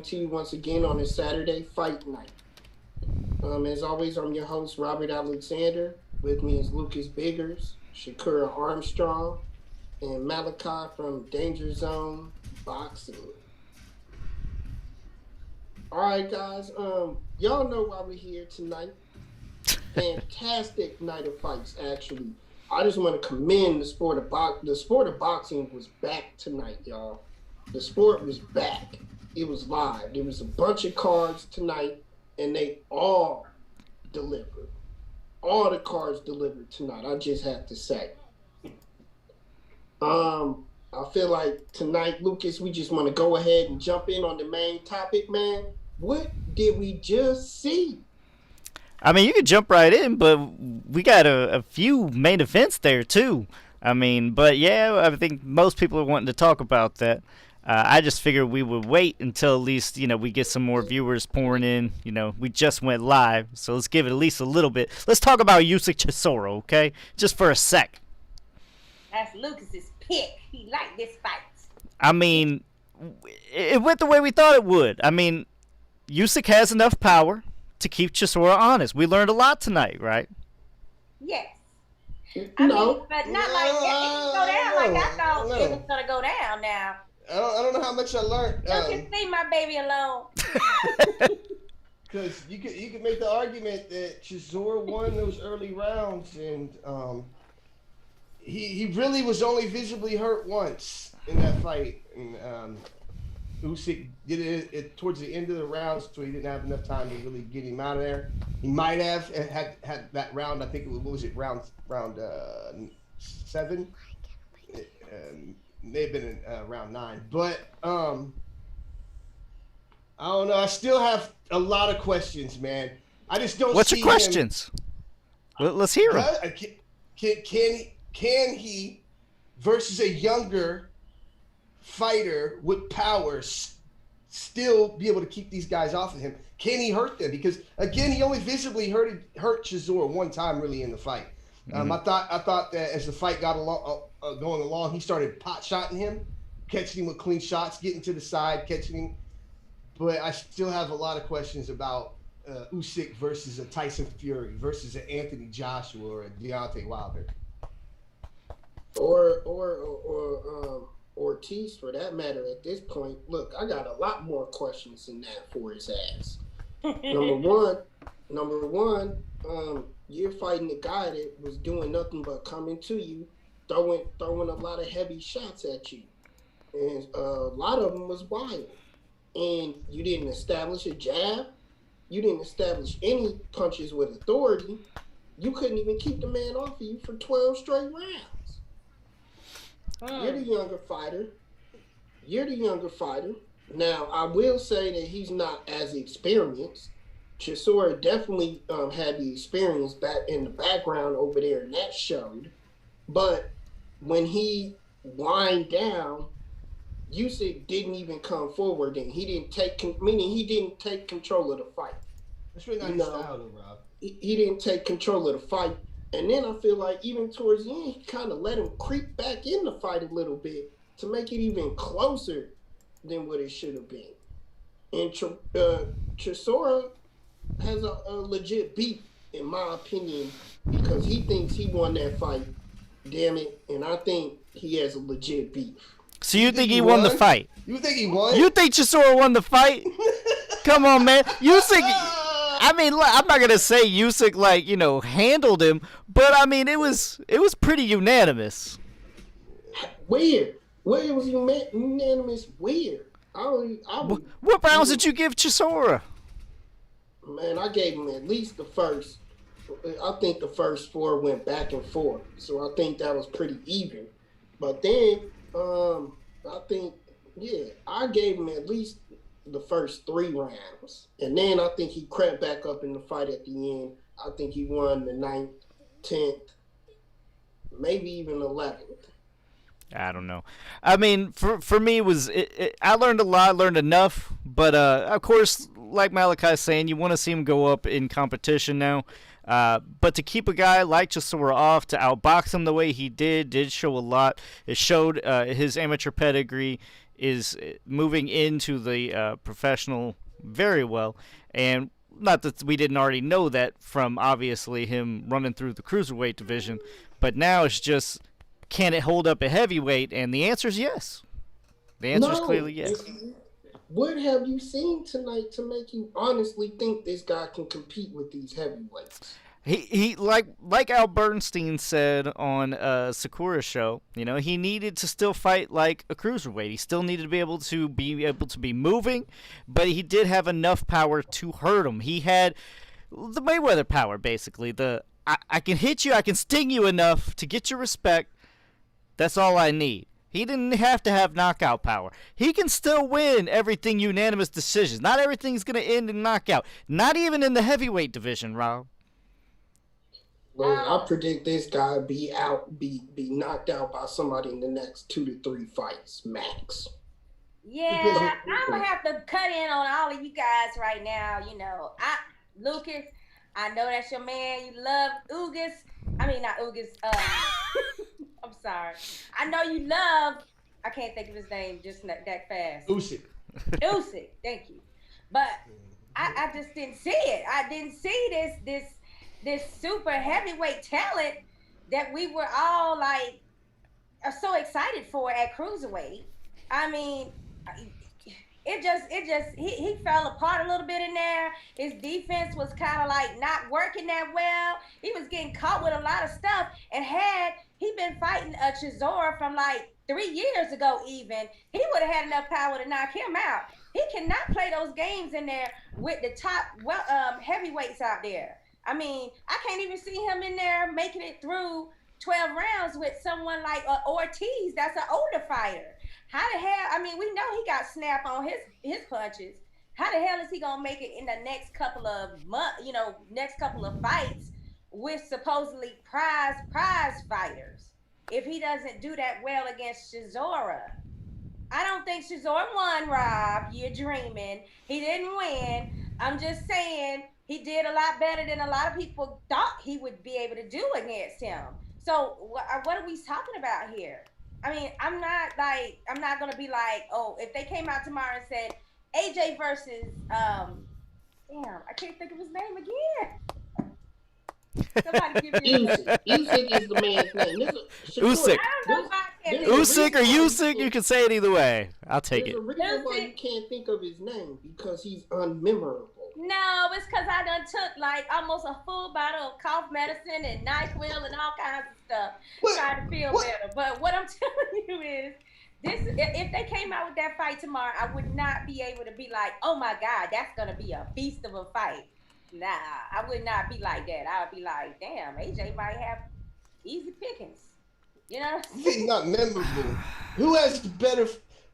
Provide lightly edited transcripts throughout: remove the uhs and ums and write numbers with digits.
to you once again on a Saturday fight night. As always, I'm your host, Robert Alexander. With me is Lucas Biggers, Shakura Armstrong, and Malachi from Danger Zone Boxing. All right, guys. Y'all know why we're here tonight. Fantastic night of fights, actually. I just want to commend the sport of boxing. The sport of boxing was back tonight, y'all. The sport was back. It was live. There was a bunch of cards tonight, and they all delivered. All the cards delivered tonight. I just have to say. I feel like tonight, Lucas, we just want to go ahead and jump in on the main topic, man. What did we just see? I mean, you could jump right in, but we got a few main events there, too. I mean, but yeah, I think most people are wanting to talk about that. I just figured we would wait until at least, we get some more viewers pouring in. We just went live, so let's give it at least a little bit. Let's talk about Usyk Chisora, okay? Just for a sec. That's Lucas's pick. He liked this fight. I mean, it went the way we thought it would. I mean, Usyk has enough power to keep Chisora honest. We learned a lot tonight, right? Yes. No. But not like that. It go down like I thought it was going to go down now. I don't know how much I learned. Lucas, leave my baby alone. Because you could make the argument that Chisora won those early rounds, and he really was only visibly hurt once in that fight, and Usyk did it towards the end of the rounds, so he didn't have enough time to really get him out of there. He might have had that round. I think what was it, round 7? May have been in round 9, but I don't know. I still have a lot of questions, man. I just don't. What's see your questions? Let's hear them. Can he versus a younger fighter with power still be able to keep these guys off of him? Can he hurt them? Because again, he only visibly hurt Chisora one time really in the fight. I thought that as the fight got going along, he started pot shotting him, catching him with clean shots, getting to the side, catching him. But I still have a lot of questions about Usyk versus a Tyson Fury versus an Anthony Joshua or a Deontay Wilder. Or Ortiz, for that matter, at this point. Look, I got a lot more questions than that for his ass. Number one, you're fighting a guy that was doing nothing but coming to you, throwing a lot of heavy shots at you, and a lot of them was wild. And you didn't establish a jab. You didn't establish any punches with authority. You couldn't even keep the man off of you for 12 straight rounds. You're the younger fighter. Now, I will say that he's not as experienced. Chisora definitely had the experience back in the background over there, and that showed. But when he wind down, Usyk didn't even come forward, and he didn't take control of the fight. That's really not his style, though, Rob. He didn't take control of the fight, and then I feel like even towards the end, he kind of let him creep back in the fight a little bit to make it even closer than what it should have been. And Chisora has a legit beat, in my opinion, because he thinks he won that fight. Damn it, and I think he has a legit beat. So you think he won the fight? You think he won? You think Chisora won the fight? Come on, man. Usyk. I mean, I'm not gonna say Usyk handled him, but I mean it was pretty unanimous. Weird. It was unanimous. Weird. What rounds did you give Chisora? Man, I gave him at least the first. I think the first 4 went back and forth, so I think that was pretty even. But then, I think, I gave him at least the first 3 rounds, and then I think he crept back up in the fight at the end. I think he won the 9th, 10th, maybe even 11th. I don't know. I mean, for me, I learned a lot, I learned enough, but of course, like Malachi's saying, you want to see him go up in competition now. But to keep a guy like Chisora off, to outbox him the way he did show a lot. It showed his amateur pedigree, is moving into the professional very well, and not that we didn't already know that from obviously him running through the cruiserweight division, but now it's just, can it hold up a heavyweight? And the answer is yes. The answer is clearly yes. What have you seen tonight to make you honestly think this guy can compete with these heavyweights? He like Al Bernstein said on Sakura's show, he needed to still fight like a cruiserweight. He still needed to be able to be moving, but he did have enough power to hurt him. He had the Mayweather power, basically. I can hit you, I can sting you enough to get your respect. That's all I need. He didn't have to have knockout power. He can still win everything unanimous decisions. Not everything's going to end in knockout. Not even in the heavyweight division, Rob. Well, I predict this guy be knocked out by somebody in the next 2 to 3 fights max. Yeah, I'm gonna have to cut in on all of you guys right now. Lucas, I know that's your man. You love Ugas. I mean, not Ugas. I'm sorry. I know you love. I can't think of his name just that fast. Usyk. Usyk. Thank you. But I just didn't see it. I didn't see this super heavyweight talent that we were all like so excited for at cruiserweight. I mean, he fell apart a little bit in there. His defense was kind of like not working that well. He was getting caught with a lot of stuff. And had he been fighting a Chisora from like 3 years ago even, he would have had enough power to knock him out. He cannot play those games in there with the top heavyweights out there. I mean, I can't even see him in there making it through 12 rounds with someone like Ortiz. That's an older fighter. How the hell? I mean, we know he got snapped on his punches. How the hell is he gonna make it in the next couple of months? Next couple of fights with supposedly prize fighters if he doesn't do that well against Chisora? I don't think Chisora won, Rob. You're dreaming. He didn't win. I'm just saying he did a lot better than a lot of people thought he would be able to do against him. So what are we talking about here? I mean, I'm not going to be like, oh, if they came out tomorrow and said AJ versus, I can't think of his name again. Somebody give me Usyk. Usyk is the man's name. Usyk. Usyk or Usyk, you can say it either way. I'll take it. There's a reason why you can't think of his name, because he's unmemorable. No, it's because I done took like almost a full bottle of cough medicine and NyQuil and all kinds of stuff trying to feel better. But what I'm telling you is, if they came out with that fight tomorrow, I would not be able to be like, oh my God, that's going to be a beast of a fight. Nah, I would not be like that. I would be like, damn, AJ might have easy pickings. He's not memorable.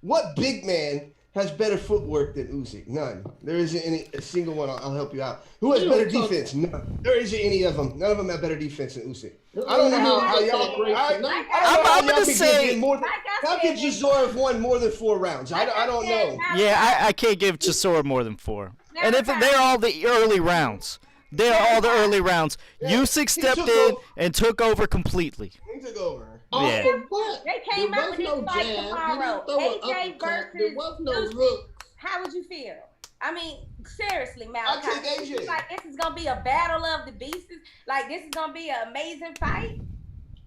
What big man has better footwork than Usyk? None. There isn't a single one. I'll help you out. Who has better defense? None. There isn't any of them. None of them have better defense than Usyk. I don't know how y'all. I'm going to say. How could Chisora have won more than 4 rounds? I don't know. Yeah, I can't give Chisora more than 4. And if they're all the early rounds. Usyk stepped in and took over completely. He took over. Yeah. They came out with this fight tomorrow. AJ versus there was no Usyk. hooks. How would you feel? I mean, seriously, Malachi. I'll take AJ. Like, this is going to be a battle of the beasts. Like, this is going to be an amazing fight.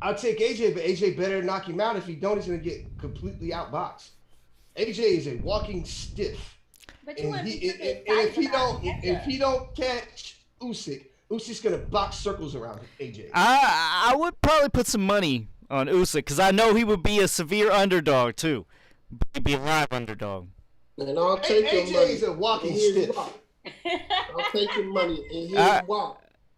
I'll take AJ, but AJ better knock him out. If he don't, he's going to get completely outboxed. AJ is a walking stiff. But you and if he don't catch Usyk's going to box circles around AJ. I would probably put some money on Usyk because I know he would be a severe underdog too. He'd be a live underdog. And I'll take your money. AJ is a walking stiff. I'll take your money, and here's why.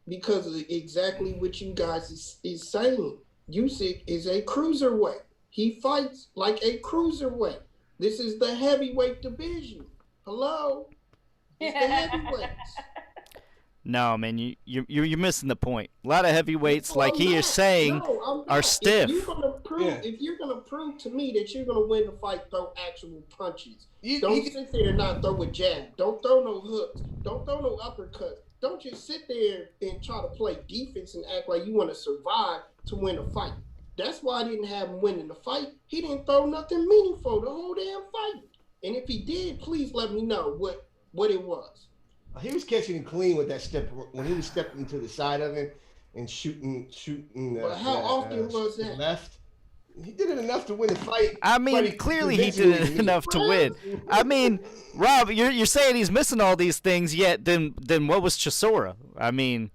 Because of exactly what you guys is saying. Usyk is a cruiserweight. He fights like a cruiserweight. This is the heavyweight division. Hello? It's the heavyweights. No, man, you're missing the point. A lot of heavyweights, like he is saying, are stiff. If you're gonna prove to me that you're gonna win the fight, throw actual punches. Don't sit there and not throw a jab. Don't throw no hooks. Don't throw no uppercuts. Don't just sit there and try to play defense and act like you want to survive to win a fight. That's why I didn't have him winning the fight. He didn't throw nothing meaningful the whole damn fight. And if he did, please let me know what it was. He was catching it clean with that step when he was stepping to the side of him and shooting But how often was that? left. He did it enough to win the fight. I mean, clearly he did it enough to win. I mean, Rob, you're saying he's missing all these things, yet then what was Chisora? I mean,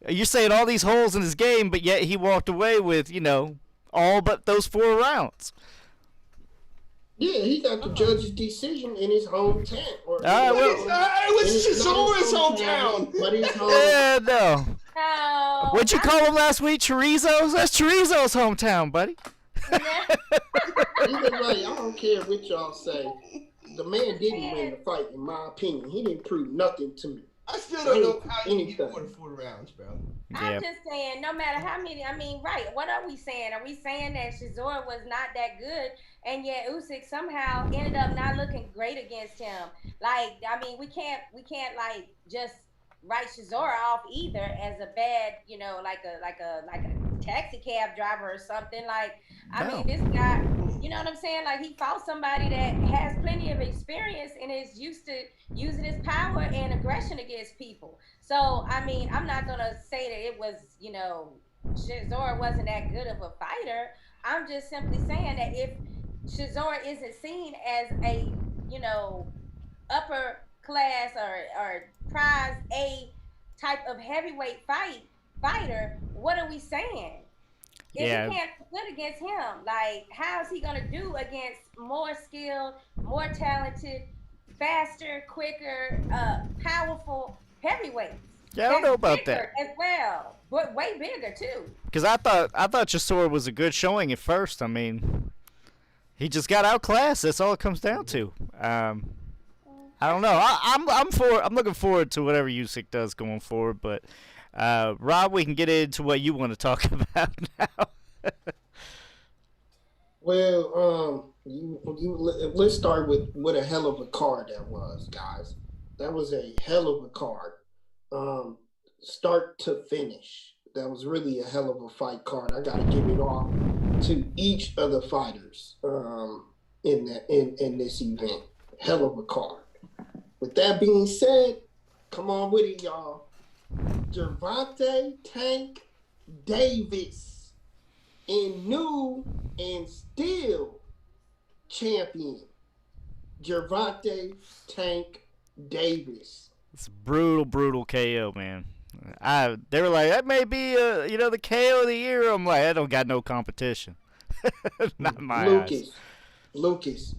you're saying all these holes in his game, but yet he walked away with, all but those 4 rounds. Yeah, he got the judge's decision in his hometown. It was Chisora's hometown. But his home. Yeah, no. No. What'd you call him last week? Chorizo's? That's Chorizo's hometown, buddy. Either way, I don't care what y'all say. The man didn't win the fight, in my opinion. He didn't prove nothing to me. I still don't know how you get more than 4 rounds, bro. I'm just saying, no matter how many, right, what are we saying? Are we saying that Chisora was not that good, and yet Usyk somehow ended up not looking great against him? Like, we can't like just write Chisora off either as a bad, like a taxi cab driver or something. Like, I mean, this guy, you know what I'm saying? Like, he fought somebody that has plenty of experience and is used to using his power and aggression against people. So, I'm not going to say that it was, Chisora wasn't that good of a fighter. I'm just simply saying that if Chisora isn't seen as a, upper class or prize A type of heavyweight fighter, what are we saying? If he can't do good against him, like, how is he going to do against more skilled, more talented, faster, quicker, powerful heavyweights? Yeah, I don't know about that as well, but way bigger too. Because I thought Chisora was a good showing at first. I mean, he just got outclassed. That's all it comes down to. I don't know. I'm looking forward to whatever Usyk does going forward. But Rob, we can get into what you want to talk about now. Well, let's start with what a hell of a card that was, guys. That was a hell of a card. Start to finish. That was really a hell of a fight card. I gotta give it off to each of the fighters in this event. Hell of a card. With that being said, come on with it, y'all. Gervonta Tank Davis, and new and still champion, Gervonta Tank Davis. It's a brutal KO, man. They were like, that may be the KO of the year. I'm like, I don't got no competition. Not in my eyes. Lucas,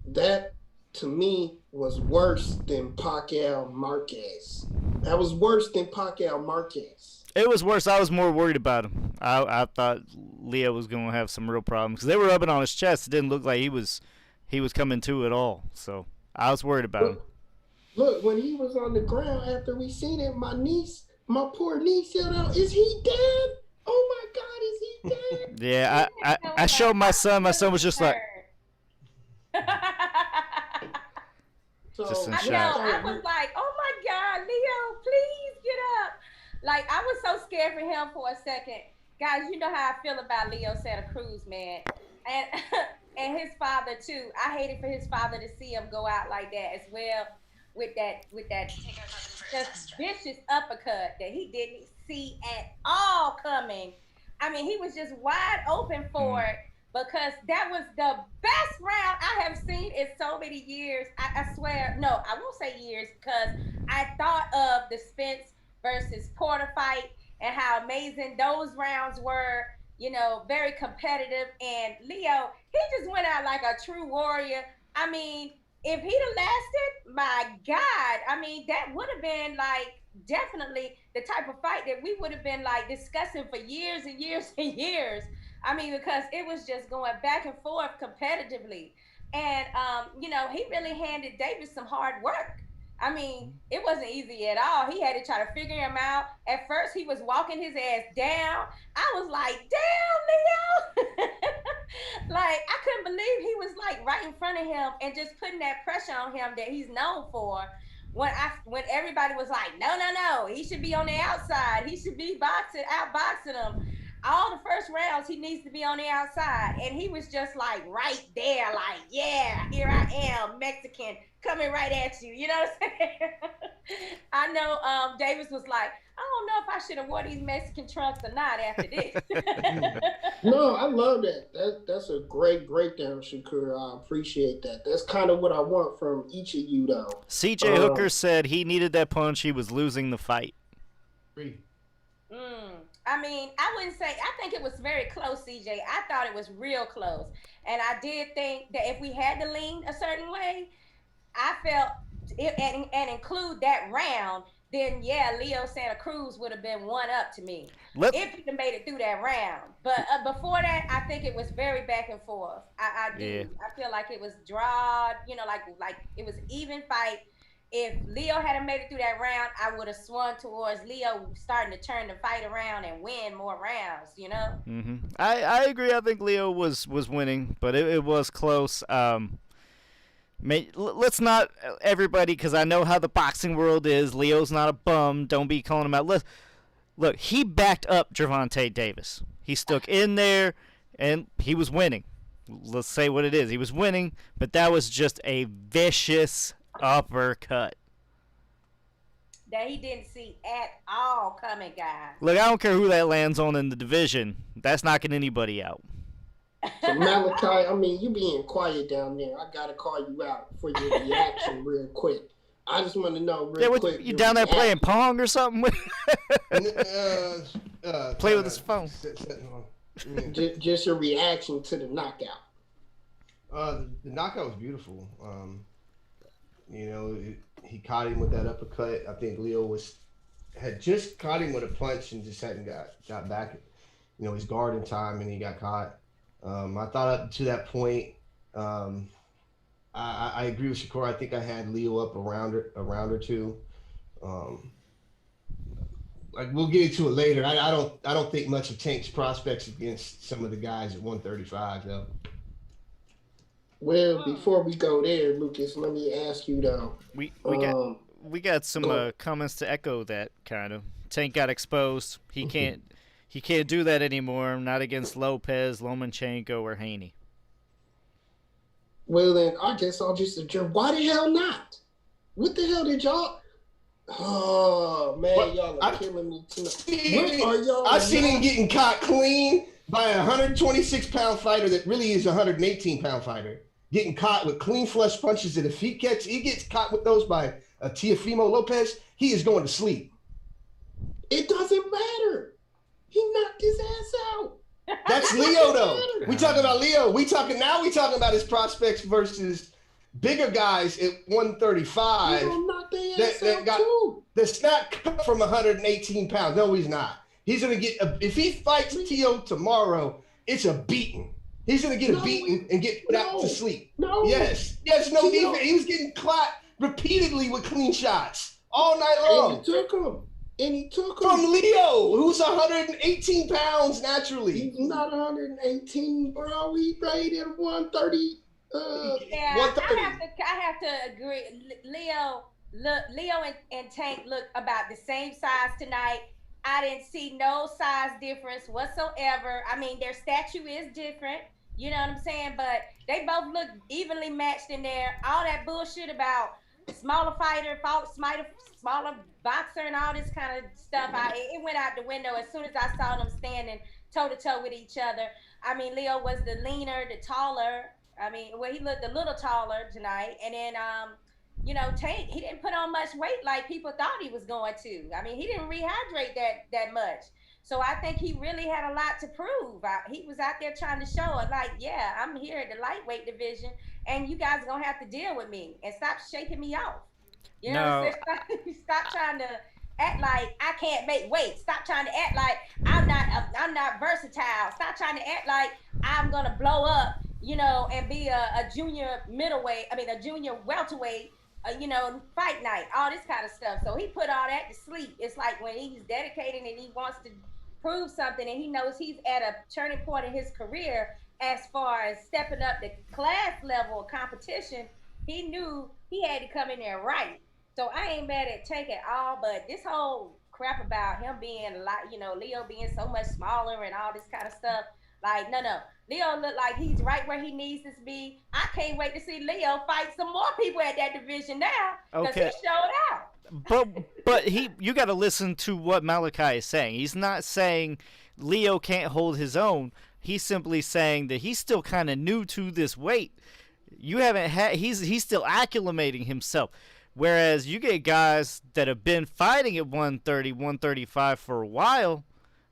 that to me was worse than Pacquiao Marquez. That was worse than Pacquiao Marquez. It was worse. I was more worried about him. I thought Leo was going to have some real problems because they were rubbing on his chest. It didn't look like he was coming to at all. So I was worried about him. Look, when he was on the ground after we seen it, my poor niece yelled out, "Is he dead? Oh my God, is he dead?" Yeah, I showed my son. My son was just like. Just in shock. I was like, "Oh my God, Leo, please get up!" Like, I was so scared for him for a second, guys. You know how I feel about Leo Santa Cruz, man, and and his father too. I hated for his father to see him go out like that as well, with that just vicious uppercut that he didn't see at all coming. I mean, he was just wide open for it. Because that was the best round I have seen in so many years. I swear, no, I won't say years, because I thought of the Spence versus Porter fight and how amazing those rounds were, very competitive. And Leo, he just went out like a true warrior. I mean, if he'd have lasted, my God, that would have been like definitely the type of fight that we would have been like discussing for years and years and years. Because it was just going back and forth competitively. And, he really handed Davis some hard work. It wasn't easy at all. He had to try to figure him out. At first, he was walking his ass down. I was like, damn, Leo. Like, I couldn't believe he was, like, right in front of him and just putting that pressure on him that he's known for. When everybody was like, no, he should be on the outside. He should be outboxing him. all the first rounds he needs to be on the outside, and he was just like right there, like, yeah, here I am, Mexican, coming right at you. You know what I'm saying? I know Davis was like, I don't know if I should have wore these Mexican trunks or not after this. No, I love that. That's a great breakdown, Shakur. I appreciate that. That's kind of what I want from each of you, though. CJ Hooker said he needed that punch. He was losing the fight. I mean, I wouldn't say. I think it was very close, CJ. I thought it was real close, and I did think that if we had to lean a certain way, I felt it, and include that round, then yeah, Leo Santa Cruz would have been one up to me if he'd have made it through that round. But before that, I think it was very back and forth. I do. Yeah. I feel like it was drawed. You know, like it was even fight. If Leo hadn't made it through that round, I would have swung towards Leo starting to turn the fight around and win more rounds, you know? Mm-hmm. I agree. I think Leo was winning, but it was close. Let's not, everybody, because I know how the boxing world is. Leo's not a bum. Don't be calling him out. Look, he backed up Gervonta Davis. He stuck in there, and he was winning. Let's say what it is. He was winning, but that was just a vicious uppercut that he didn't see at all coming, guys. Look, I don't care who that lands on in the division. That's knocking anybody out. So Malachi, I mean, you being quiet down there. I gotta call you out for your reaction real quick. I just want to know real quick. You down there playing Pong or something? Play with his phone. Just your reaction to the knockout. The knockout was beautiful. You know, he caught him with that uppercut. I think Leo had just caught him with a punch and just hadn't got back, you know, his guard in time, and he got caught. I thought up to that point, I agree with Shakur. I think I had Leo up a round or two. Like we'll get into it later. I don't think much of Tank's prospects against some of the guys at 135 though. Well, before we go there, Lucas, let me ask you though. We got some comments to echo that kind of. Tank got exposed. He can't do that anymore. Not against Lopez, Lomachenko, or Haney. Well then, I guess I'll just adjourn. Why the hell not? What the hell did y'all? Oh man, y'all are killing me tonight. What are y'all? I've seen him getting caught clean by a 126-pound fighter that really is a 118-pound fighter. Getting caught with clean flush punches, and if he gets caught with those by Teofimo Lopez, he is going to sleep. It doesn't matter. He knocked his ass out. That's Leo, though. We talking about Leo. We talking about his prospects versus bigger guys at 135. That's not cut from 118 pounds. No, he's not. He's gonna get if he fights Teo tomorrow, it's a beating. He's gonna get a beating and get put out to sleep. Yes, no defense. He was getting caught repeatedly with clean shots all night long. And he took him. From Leo, who's 118 pounds naturally. He's not 118, bro. He rated 130. Yeah, 130. I have to agree. Leo and Tank look about the same size tonight. I didn't see no size difference whatsoever. I mean, their statue is different. You know what I'm saying? But they both look evenly matched in there. All that bullshit about smaller fighter, smaller boxer, and all this kind of stuff, it went out the window as soon as I saw them standing toe-to-toe with each other. I mean, Leo was the leaner, the taller. I mean, well, he looked a little taller tonight. And then, you know, Tank, he didn't put on much weight like people thought he was going to. I mean, he didn't rehydrate that much. So I think he really had a lot to prove. He was out there trying to show it, like, yeah, I'm here at the lightweight division, and you guys are going to have to deal with me and stop shaking me off. You know what I'm saying? Stop trying to act like I can't make weight. Stop trying to act like I'm not versatile. Stop trying to act like I'm going to blow up, you know, and be a junior junior welterweight, you know, fight night, all this kind of stuff. So he put all that to sleep. It's like when he's dedicated and he wants to prove something and he knows he's at a turning point in his career as far as stepping up the class level of competition, he knew he had to come in there right. So I ain't mad at Tank at all, but this whole crap about him being a lot, Leo being so much smaller and all this kind of stuff. Like, no. Leo look like he's right where he needs to be. I can't wait to see Leo fight some more people at that division now because he showed out. But you got to listen to what Malachi is saying. He's not saying Leo can't hold his own. He's simply saying that he's still kind of new to this weight. You haven't had. He's still acclimating himself. Whereas you get guys that have been fighting at 130, 135 for a while,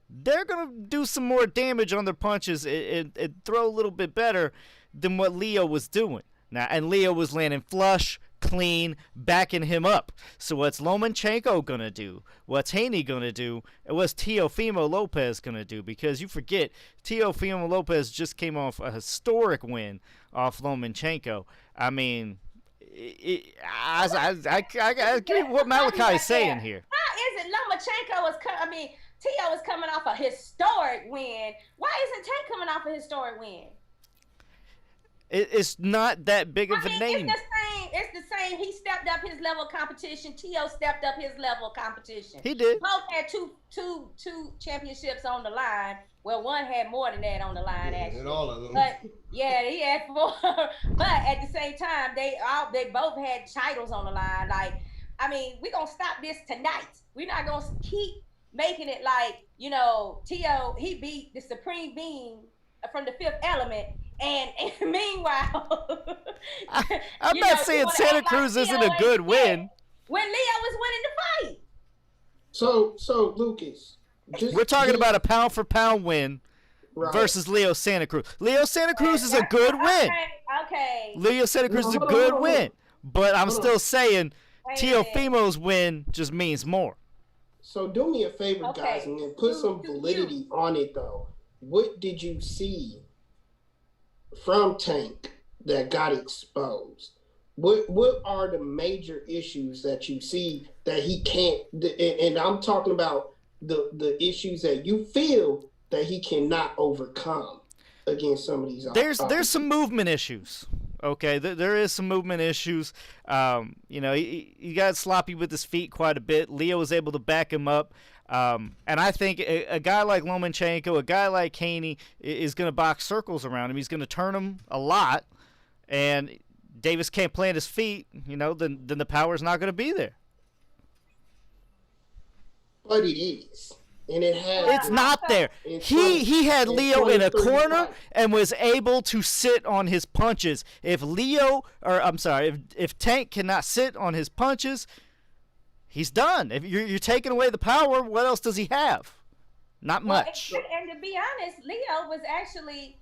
they're going to do some more damage on their punches and throw a little bit better than what Leo was doing. Now, and Leo was landing flush, clean, backing him up. So what's Lomachenko going to do? What's Haney going to do? And what's Teofimo Lopez going to do? Because you forget, Teofimo Lopez just came off a historic win off Lomachenko. I mean, I get what Malachi is saying here. How is it Lomachenko Tio is coming off a historic win. Why isn't Tank coming off a historic win? It's not that big of a name. It's the same. He stepped up his level of competition. Tio stepped up his level of competition. He did. Both had two championships on the line. Well, one had more than that on the line, actually. And all of them. But yeah, he had 4. But at the same time, they both had titles on the line. Like, I mean, we're gonna stop this tonight. We're not gonna keep making it like, Tio, he beat the Supreme Being from the Fifth Element. And meanwhile, I'm not saying Santa Cruz isn't a good win. When Leo was winning the fight. So Lucas, we're talking about a pound for pound win versus Leo Santa Cruz. Leo Santa Cruz is a good win. Okay. Leo Santa Cruz is a good win, but I'm still saying Teofimo's win just means more. So do me a favor, guys, and then put some validity on it, though. What did you see from Tank that got exposed? What are the major issues that you see that he can't? And I'm talking about the issues that you feel that he cannot overcome against some of these. There's some movement issues. Okay, there is some movement issues. He got sloppy with his feet quite a bit. Leo was able to back him up. And I think a guy like Lomachenko, a guy like Haney is going to box circles around him. He's going to turn him a lot. And Davis can't plant his feet, then the power's not going to be there. But it is. And it has. It's not there. He had Leo in a corner and was able to sit on his punches. If Tank cannot sit on his punches, he's done. If you're taking away the power, what else does he have? Not much. And to be honest, Leo was actually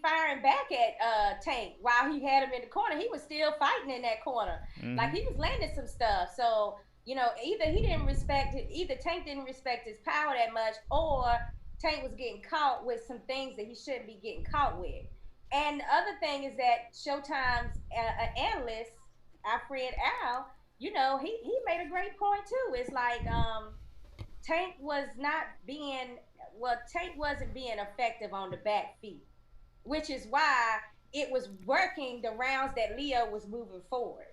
firing back at Tank while he had him in the corner. He was still fighting in that corner. Mm-hmm. Like, he was landing some stuff. So, either Tank didn't respect his power that much, or Tank was getting caught with some things that he shouldn't be getting caught with. And the other thing is that Showtime's analyst, our friend Al, he made a great point too. It's like Tank wasn't being effective on the back feet, which is why it was working the rounds that Leo was moving forward.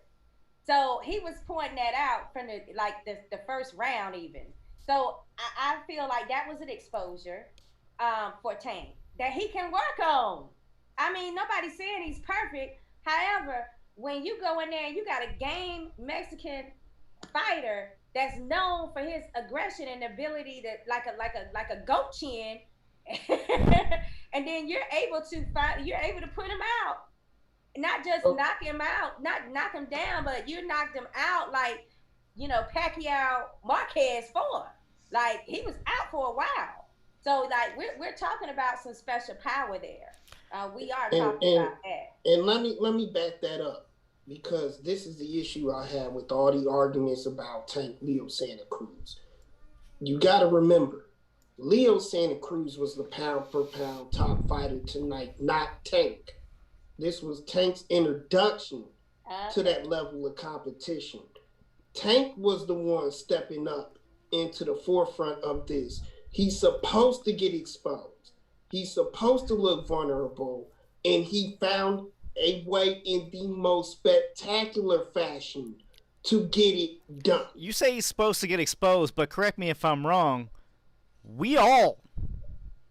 So he was pointing that out from the first round even. So I feel like that was an exposure for Tank that he can work on. I mean, nobody's saying he's perfect. However, when you go in there and you got a game Mexican fighter that's known for his aggression and ability to like a goat chin, and then you're able to put him out. Not just knock him out, not knock him down, but you knocked him out like, Pacquiao Marquez for. Like, he was out for a while. So, like, we're talking about some special power there. We are talking about that. And let me back that up, because this is the issue I have with all the arguments about Tank Leo Santa Cruz. You got to remember, Leo Santa Cruz was the pound for pound top fighter tonight, not Tank. This was Tank's introduction to that level of competition. Tank was the one stepping up into the forefront of this. He's supposed to get exposed. He's supposed to look vulnerable. And he found a way in the most spectacular fashion to get it done. You say he's supposed to get exposed, but correct me if I'm wrong. We all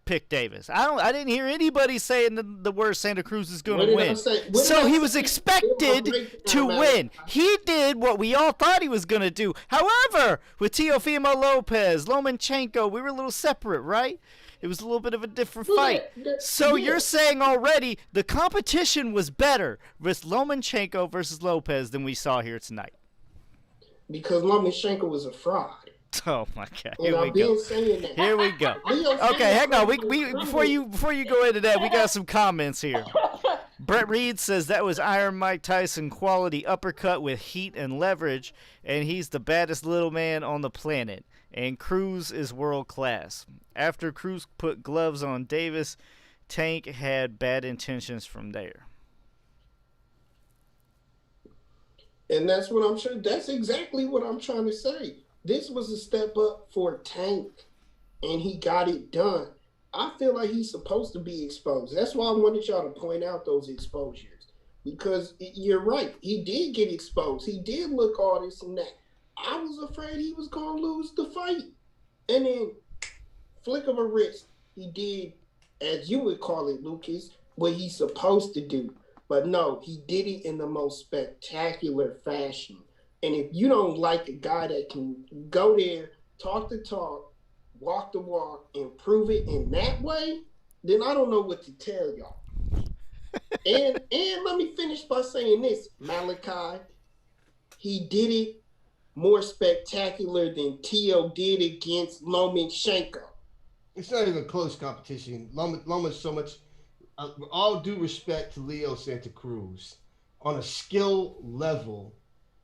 picked Davis. I didn't hear anybody saying the word Santa Cruz is going to win. So he was expected to win. He did what we all thought he was going to do. However, with Teofimo Lopez, Lomachenko, we were a little separate, right? It was a little bit of a different fight. So you're saying already the competition was better with Lomachenko versus Lopez than we saw here tonight. Because Lomachenko was a fraud. Oh my God! Here we go. Here we go. Okay, hang on. We before you go into that, we got some comments here. Brett Reed says that was Iron Mike Tyson quality uppercut with heat and leverage, and he's the baddest little man on the planet. And Cruz is world class. After Cruz put gloves on Davis, Tank had bad intentions from there. And that's what I'm sure. That's exactly what I'm trying to say. This was a step up for Tank, and he got it done. I feel like he's supposed to be exposed. That's why I wanted y'all to point out those exposures. Because you're right. He did get exposed. He did look all this and that. I was afraid he was going to lose the fight. And then, flick of a wrist, he did, as you would call it, Lucas, what he's supposed to do. But no, he did it in the most spectacular fashion. And if you don't like a guy that can go there, talk the talk, walk the walk, and prove it in that way, then I don't know what to tell y'all. and let me finish by saying this, Malachi, he did it more spectacular than Tio did against Lomachenko. It's not even a close competition. Loma's so much. All due respect to Leo Santa Cruz, on a skill level,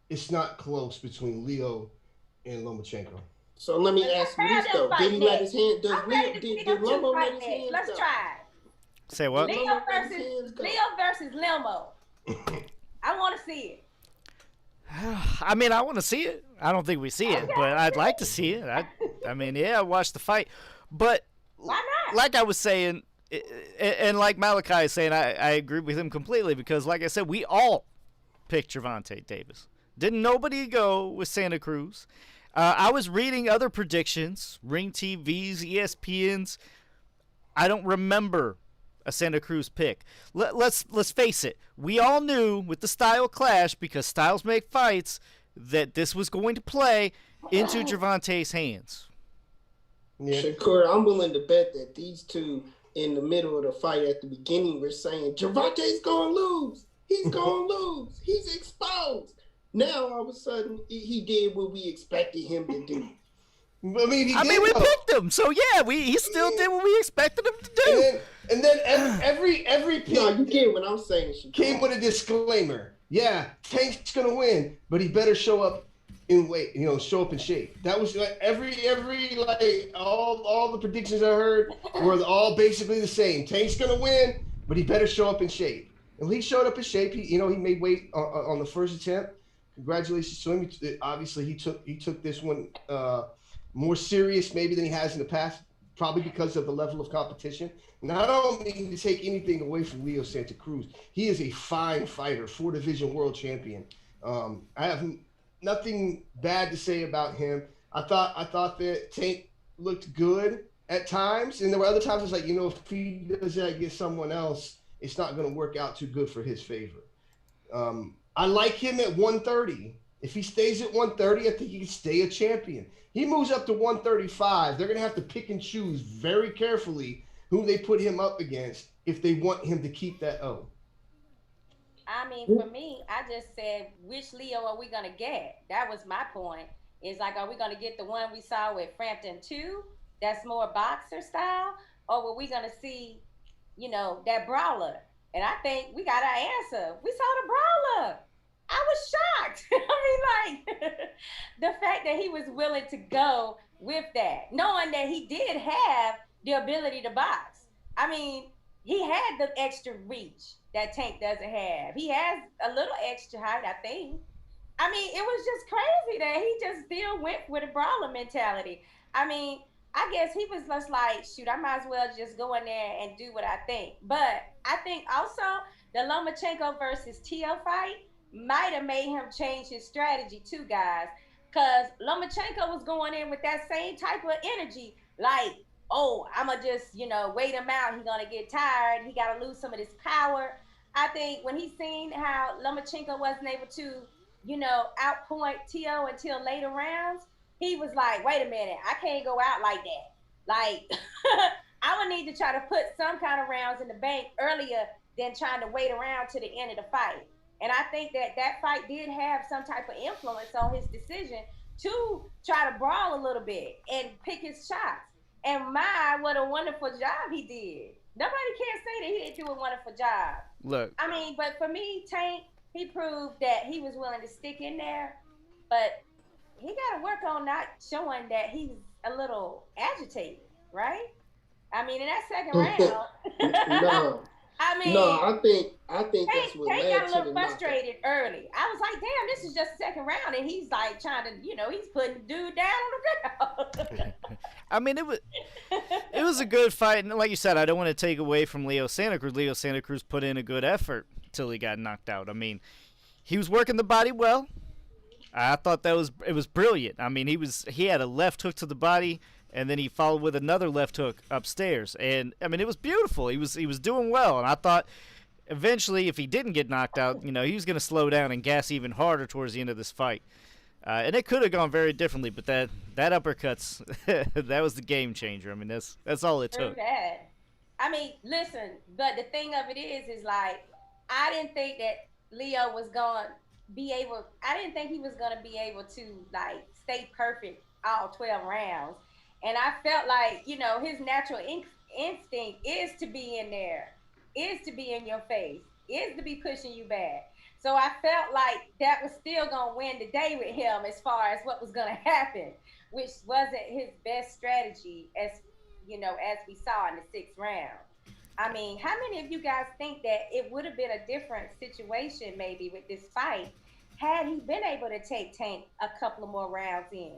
it's not close between Leo and Lomachenko. So let me ask you this though: did he let his hand? Does Leo? Did Lomo let his hand? Let's try. Say what? Leo versus Limo. I want to see it. I mean, I want to see it. I don't think we see it, but I'd like to see it. I mean, yeah, I watched the fight, but why not? Like I was saying, and like Malachi is saying, I agree with him completely because, like I said, we all picked Gervonta Davis. Didn't nobody go with Santa Cruz? I was reading other predictions, Ring TV's, ESPN's. I don't remember a Santa Cruz pick. Let's face it. We all knew with the style clash, because styles make fights, that this was going to play into Gervonta's hands. Yeah. Shakur, I'm willing to bet that these two in the middle of the fight at the beginning were saying, Gervonta's going to lose. He's going to lose. He's exposed. Now, all of a sudden, he did what we expected him to do. I mean, we picked him, so yeah, he still did what we expected him to do. And then every pick. No, you get what I'm saying. Came with a disclaimer. Yeah, Tank's gonna win, but he better show up in weight. Show up in shape. That was like every like all the predictions I heard were all basically the same. Tank's gonna win, but he better show up in shape. And he showed up in shape. He made weight on the first attempt. Congratulations to him. Obviously, he took this one more serious maybe than he has in the past, probably because of the level of competition. Now, I don't mean to take anything away from Leo Santa Cruz. He is a fine fighter, 4-division world champion. I have nothing bad to say about him. I thought that Tank looked good at times, and there were other times I was like, if he does that against someone else, it's not going to work out too good for his favor. I like him at 130. If he stays at 130, I think he can stay a champion. He moves up to 135. They're going to have to pick and choose very carefully who they put him up against if they want him to keep that O. I mean, for me, I just said, which Leo are we going to get? That was my point. It's like, are we going to get the one we saw with Frampton 2 that's more boxer style? Or were we going to see, that brawler? And I think we got our answer. We saw the brawler. I was shocked. I mean, the fact that he was willing to go with that, knowing that he did have the ability to box. I mean, he had the extra reach that Tank doesn't have. He has a little extra height, I think. I mean, it was just crazy that he just still went with a brawler mentality. I mean, I guess he was just like, shoot, I might as well just go in there and do what I think. But I think also the Lomachenko versus Tio fight, might have made him change his strategy too, guys. Because Lomachenko was going in with that same type of energy, like, oh, I'ma just, wait him out. He's gonna get tired. He gotta lose some of this power. I think when he seen how Lomachenko wasn't able to, outpoint Tio until later rounds, he was like, wait a minute, I can't go out like that. Like, I would need to try to put some kind of rounds in the bank earlier than trying to wait around to the end of the fight. And I think that that fight did have some type of influence on his decision to try to brawl a little bit and pick his shots. And my, what a wonderful job he did. Nobody can say that he didn't do a wonderful job. Look, I mean, but for me, Tank, he proved that he was willing to stick in there. But he got to work on not showing that he's a little agitated, right? I mean, in that second round, No, I no, mean, I think that's Tank, what Tank led got a to little the knockout. frustrated early. I was like, damn, this is just the second round, and he's like trying to, he's putting the dude down on the ground. I mean, it was a good fight, and like you said, I don't want to take away from Leo Santa Cruz. Leo Santa Cruz put in a good effort till he got knocked out. I mean, he was working the body well. I thought it was brilliant. I mean, he had a left hook to the body, and then he followed with another left hook upstairs, and I mean, it was beautiful. He was doing well, and I thought eventually, if he didn't get knocked out, he was going to slow down and gas even harder towards the end of this fight. And it could have gone very differently, but that uppercuts, that was the game changer. I mean, that's all it True took. that. I mean, listen, but the thing of it is like, I didn't think that Leo was going to be able, I didn't think he was going to be able to, like, stay perfect all 12 rounds. And I felt like, his natural instinct is to be in there, is to be in your face, is to be pushing you back. So I felt like that was still going to win the day with him as far as what was going to happen, which wasn't his best strategy as we saw in the sixth round. I mean, how many of you guys think that it would have been a different situation maybe with this fight had he been able to take Tank a couple of more rounds in?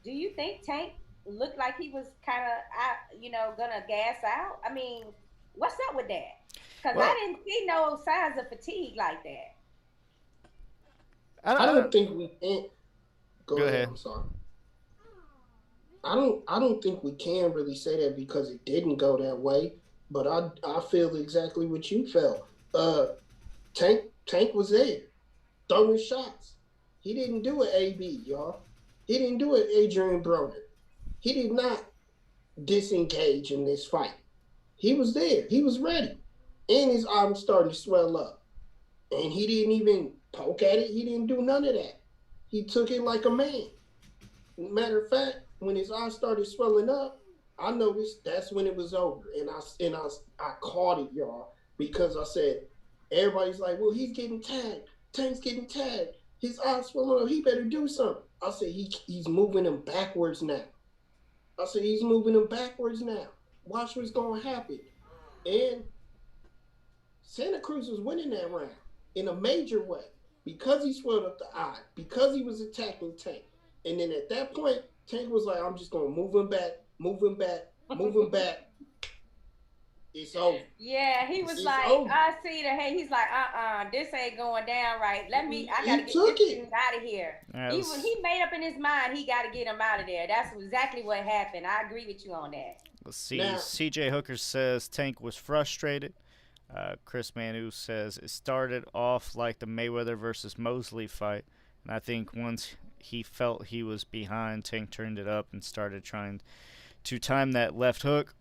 Do you think Tank looked like he was kind of, gonna gas out? I mean, what's up with that? Because I Well, didn't see no signs of fatigue like that. I don't, I I don't don't think we can. go Go ahead. ahead. I'm sorry. I don't think we can really say that because it didn't go that way. But I feel exactly what you felt. Uh, Tank was there, throwing shots. He didn't do it, AB, y'all. He didn't do it, Adrian Broner. He did not disengage in this fight. He was there. He was ready, and his arm started to swell up. And he didn't even poke at it. He didn't do none of that. He took it like a man. Matter of fact, when his eyes started swelling up, I noticed that's when it was over, and I caught it, y'all, because I said everybody's like, well, he's getting tagged. Tank's getting tagged. His eyes swelling up. He better do something. I said he's moving him backwards now. I said he's moving him backwards now. Watch what's going to happen. And Santa Cruz was winning that round in a major way because he swelled up the eye, because he was attacking Tank. And then at that point, Tank was like, I'm just going to move him back, move him back, move him back. It's over. Yeah, he was It's like, over. I see the hey, he's like, this ain't going down right. I He gotta get this took it. dude out of here. That He was, he made up in his mind he gotta get him out of there. That's exactly what happened. I agree with you on that. let's see. Now, CJ Hooker says Tank was frustrated. Chris Manu says it started off like the Mayweather versus Mosley fight, and I think once he felt he was behind, Tank turned it up and started trying to time that left hook.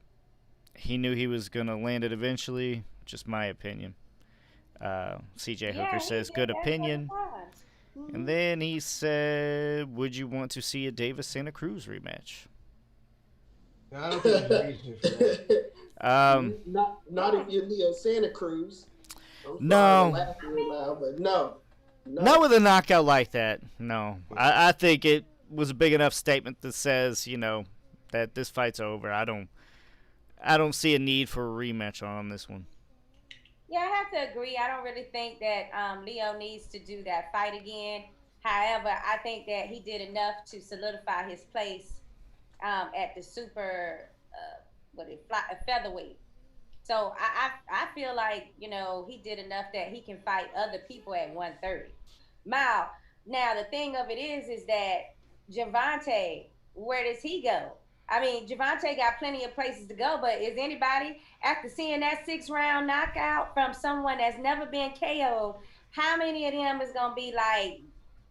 He knew he was going to land it eventually. Just my opinion. CJ Hooker Yeah, he says did good that several opinion. times. And Hmm. then he said, would you want to see a Davis Santa Cruz rematch? No, I don't think there's a reason for that. Um, not if you're Leo Santa Cruz. I'm sorry to no. laugh real loud, but no. Not No. with a knockout like that. No. I think it was a big enough statement that says, that this fight's over. I don't see a need for a rematch on this one. Yeah, I have to agree. I don't really think that Leo needs to do that fight again. However, I think that he did enough to solidify his place at the super, featherweight. So I feel like, he did enough that he can fight other people at 130. Now, the thing of it is that Javante, where does he go? I mean, Javante got plenty of places to go, but is anybody, after seeing that 6 round knockout from someone that's never been KO'd, how many of them is gonna be like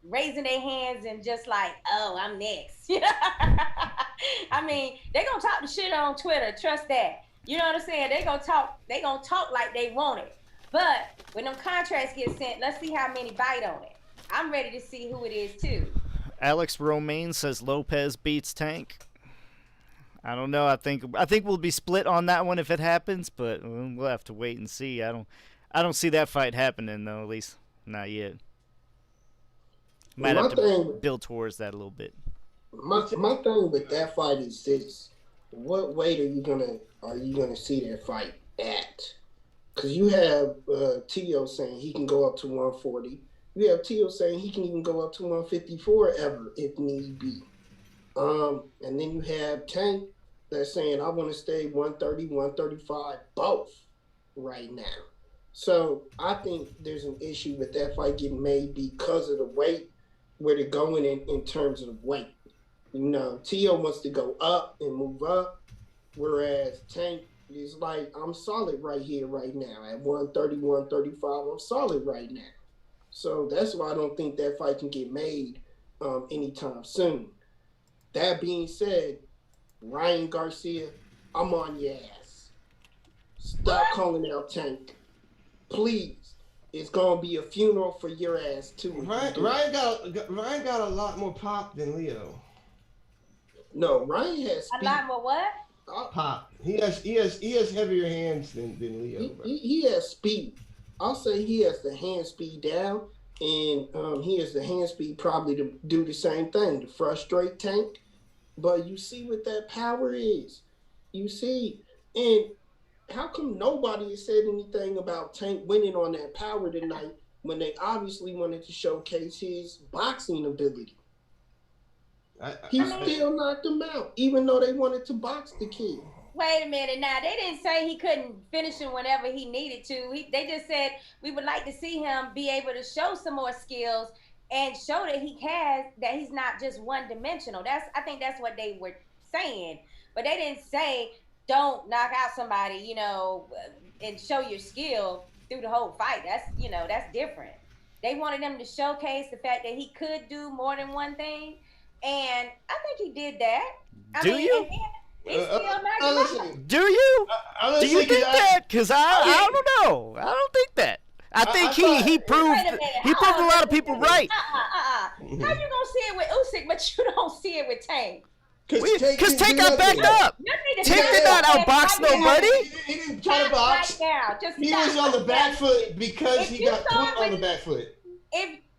raising their hands and just like, oh, I'm next? I mean, they gonna talk the shit on Twitter. Trust that. You know what I'm saying? They gonna talk. They gonna talk like they want it. But when them contracts get sent, let's see how many bite on it. I'm ready to see who it is too. Alex Romaine says Lopez beats Tank. I don't know. I think we'll be split on that one if it happens, but we'll have to wait and see. I don't see that fight happening though. At least not yet. Might have to build towards that a little bit. My thing with that fight is this: what weight are you gonna see that fight at? Because you have Tio saying he can go up to 140. You have Tio saying he can even go up to 154 ever if need be. And then you have Tank that's saying I want to stay 130, 135 both right now. So I think there's an issue with that fight getting made because of the weight, where they're going in terms of weight. Tio wants to go up and move up, whereas Tank is like, I'm solid right here, right now. At 130, 135, I'm solid right now. So that's why I don't think that fight can get made anytime soon. That being said, Ryan Garcia, I'm on your ass. Stop calling out Tank. Please. It's gonna be a funeral for your ass too. Ryan got a lot more pop than Leo. No, Ryan has speed. A lot more what? Pop. He has heavier hands than Leo. He has speed. I'll say he has the hand speed down, and he has the hand speed probably to do the same thing, to frustrate Tank. But you see what that power is. You see. And how come nobody has said anything about Tank winning on that power tonight when they obviously wanted to showcase his boxing ability? He still knocked him out, even though they wanted to box the kid. Wait a minute now. They didn't say he couldn't finish him whenever he needed to. They just said we would like to see him be able to show some more skills and show that that he's not just one-dimensional. I think that's what they were saying. But they didn't say don't knock out somebody, and show your skill through the whole fight. That's different. They wanted him to showcase the fact that he could do more than one thing. And I think he did that. Do you? Listen, do you? Do you think that? Because I don't know. I don't think that. I think he proved a lot of people right. How you gonna see it with Usyk, but you don't see it with Tank? Because Tank got backed up. Tank did not outbox nobody. He didn't try to box. He was on the back foot because he got put on the back foot.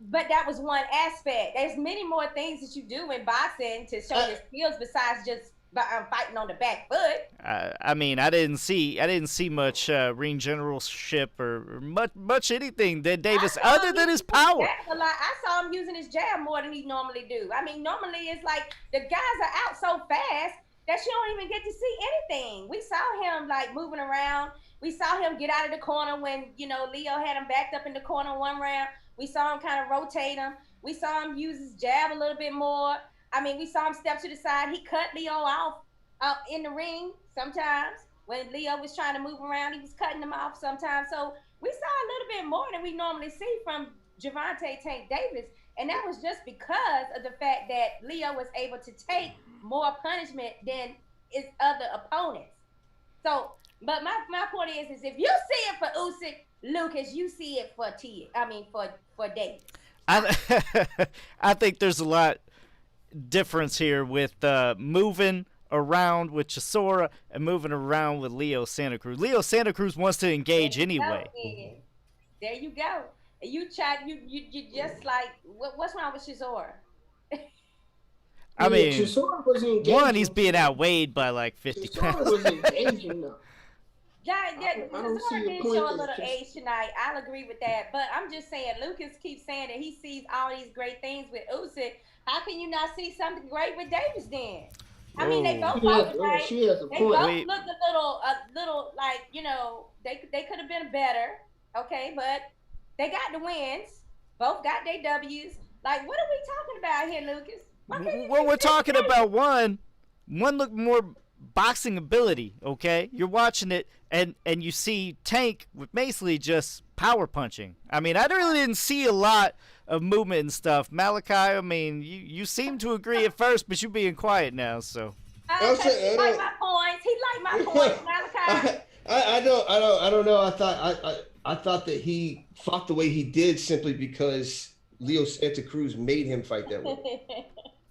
But that was one aspect. There's many more things that you do in boxing to show your skills besides just fighting on the back foot. I mean, I didn't see much ring generalship or much anything that Davis other than his power. I saw him using his jab more than he normally do. I mean, normally it's like the guys are out so fast that you don't even get to see anything. We saw him like moving around. We saw him get out of the corner when Leo had him backed up in the corner one round. We saw him kind of rotate him. We saw him use his jab a little bit more. I mean, we saw him step to the side. He cut Leo off in the ring sometimes. When Leo was trying to move around, he was cutting him off sometimes. So we saw a little bit more than we normally see from Gervonta Tank Davis. And that was just because of the fact that Leo was able to take more punishment than his other opponents. So, but my point is if you see it for Usyk, Lucas, you see it for Davis. I think there's a lot difference here with moving around with Chisora and moving around with Leo Santa Cruz. Leo Santa Cruz wants to engage anyway. There you go. You just like what's wrong with Chisora? I mean, one, he's being outweighed by like 50 pounds. Was engaging though. Chisora did show a little age tonight. I'll agree with that. But I'm just saying, Lucas keeps saying that he sees all these great things with Usyk. How can you not see something great with Davis then? I mean, they both She has, fought right. she has a They point. both looked a little like, you know, they could have been better. Okay, but they got the wins. Both got their W's. Like, what are we talking about here, Lucas? Well, we're talking about one looked more boxing ability, okay? You're watching it, and you see Tank with basically just power punching. I mean, I really didn't see a lot of movement and stuff. Malachi, I mean, you seem to agree at first, but you're being quiet now, so. He like my points. He like my points, Malachi. I don't know. I thought that he fought the way he did simply because Leo Santa Cruz made him fight that way.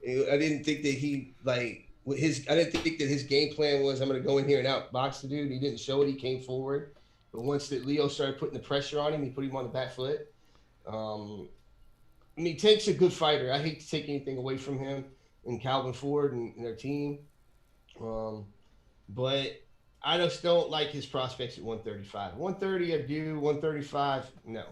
I didn't think that I didn't think that his game plan was, I'm going to go in here and outbox the dude. He didn't show it. He came forward. But once that Leo started putting the pressure on him, he put him on the back foot. I mean, Tank's a good fighter. I hate to take anything away from him and Calvin Ford and their team. But I just don't like his prospects at 135. 130, I do. 135, no.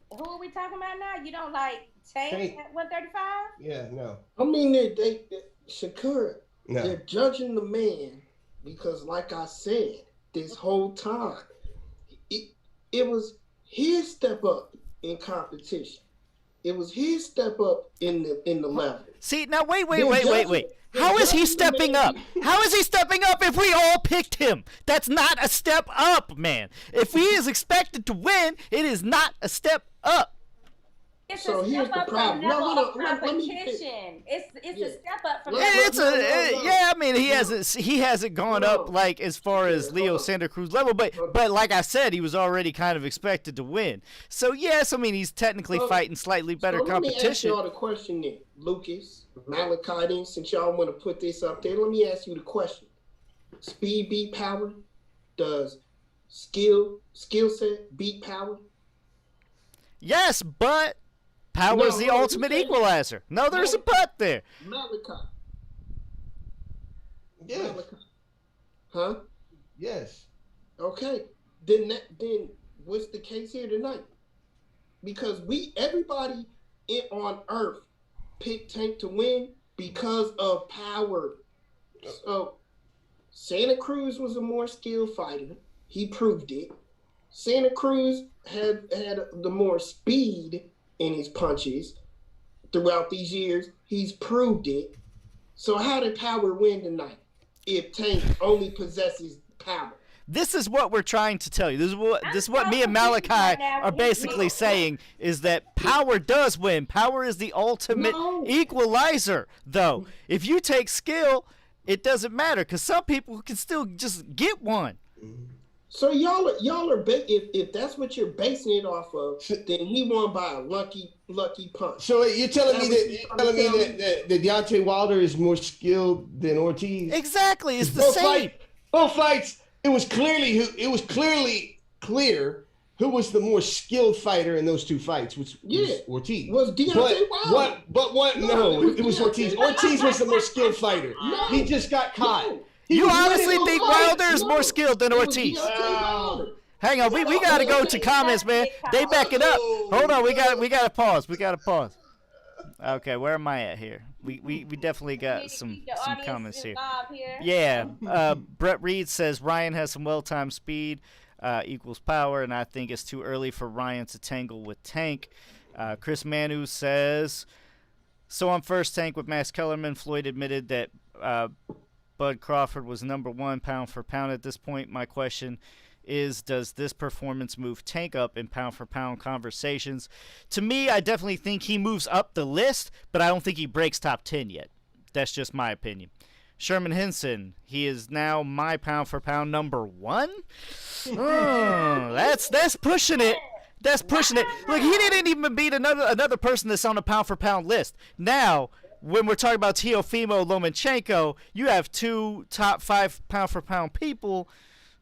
Who are we talking about now? You don't like Tank at 135? Yeah, no. I mean, they Shakur, No. they're judging the man because, like I said, this whole time, it was his step up in competition. It was his step up in the level. See, now wait. How is he stepping up? How is he stepping up if we all picked him? That's not a step up, man. If he is expected to win, it is not a step up. It's So a here's step the up problem. from level of Let me competition. It's Yeah. a step up from Yeah, I mean he hasn't gone up like as far as Leo Santa Cruz level, but like I said, he was already kind of expected to win. So yes, I mean he's technically fighting slightly better competition. Let me ask y'all the question then, Lucas, Malachi, since y'all want to put this up there, let me ask you the question: speed beat power? Does skill set beat power? Yes, but power is the ultimate equalizer. No, there's a but there. Malachi. Yeah. Malachi. Huh? Yes. Okay. Then what's the case here tonight? Because everybody on Earth picked Tank to win because of power. So Santa Cruz was a more skilled fighter. He proved it. Santa Cruz had the more speed in his punches throughout these years. He's proved it. So how did power win tonight if Tank only possesses power? This is what we're trying to tell you. This is what me and Malachi are basically saying is that power does win. Power is the ultimate equalizer, though. If you take skill, it doesn't matter because some people can still just get one. So y'all are if that's what you're basing it off of, then he won by a lucky punch. So you're telling me that Deontay Wilder is more skilled than Ortiz? Exactly, it's the same. Both fights, it was clearly clear who was the more skilled fighter in those two fights, which was Ortiz. Was Deontay Wilder? No, it was Ortiz. Ortiz was the more skilled fighter. No. He just got caught. No. You honestly think Wilder is more skilled than Ortiz? Hang on, we gotta go to comments, man. They back it up. Hold on, we gotta pause. Okay, where am I at here? We definitely got some comments here. Yeah, Brett Reed says Ryan has some well-timed speed equals power, and I think it's too early for Ryan to tangle with Tank. Chris Manu says, so on first Tank with Max Kellerman, Floyd admitted that Bud Crawford was number one pound for pound at this point. My question is, does this performance move Tank up in pound for pound conversations? To me, I definitely think he moves up the list, but I don't think he breaks top 10 yet. That's just my opinion. Sherman Henson, he is now my pound for pound number one. Oh, that's pushing it. That's pushing it. Look, he didn't even beat another person that's on a pound for pound list. Now, when we're talking about Teofimo Lomachenko, you have two top 5 pound for pound people.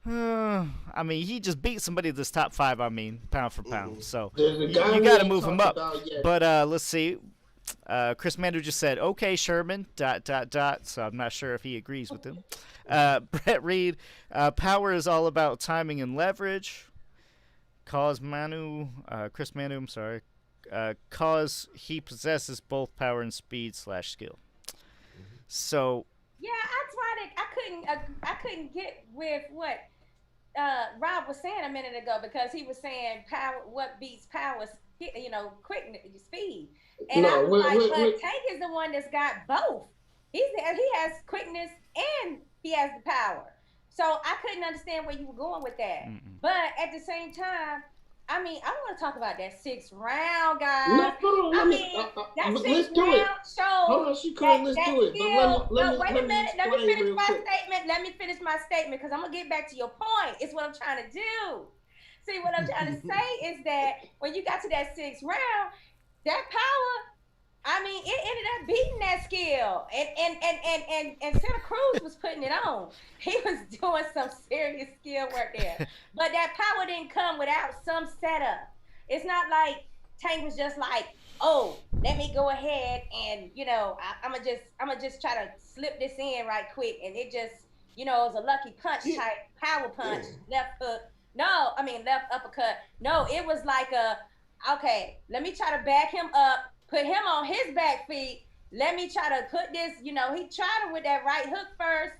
I mean, he just beat somebody that's top 5. Pound for pound. So you got to move him up. But let's see. Chris Mander just said, "Okay, Sherman." ... So I'm not sure if he agrees with him. Brett Reed, power is all about timing and leverage. Chris Manu, I'm sorry. Cause he possesses both power and speed / skill. So Yeah, I tried it. I couldn't get with what Rob was saying a minute ago because he was saying power. What beats power? Quick speed. And I No, was like, but Tank is the one that's got both. He has quickness and he has the power. So I couldn't understand where you were going with that. mm-mm. But at the same time, I mean, I want to talk about that 6th round, no, guys. hold on. I mean, that Let's sixth do it. round showed Hold on, she that could. Let's that do it. But skill. No, wait a let me minute. Let me explain finish real my quick. statement. Let me finish my statement because I'm gonna get back to your point. It's what I'm trying to do. See, what I'm trying to say is that when you got to that 6th round, that power. I mean, it ended up beating that skill, and Santa Cruz was putting it on. He was doing some serious skill work there, but that power didn't come without some setup. It's not like Tank was just like, "Oh, let me go ahead and I'm gonna just try to slip this in right quick," and it just it was a lucky punch type power punch, left hook. No, I mean left uppercut. No, it was like okay, let me try to back him up, put him on his back feet. Let me try to put this, he tried it with that right hook first,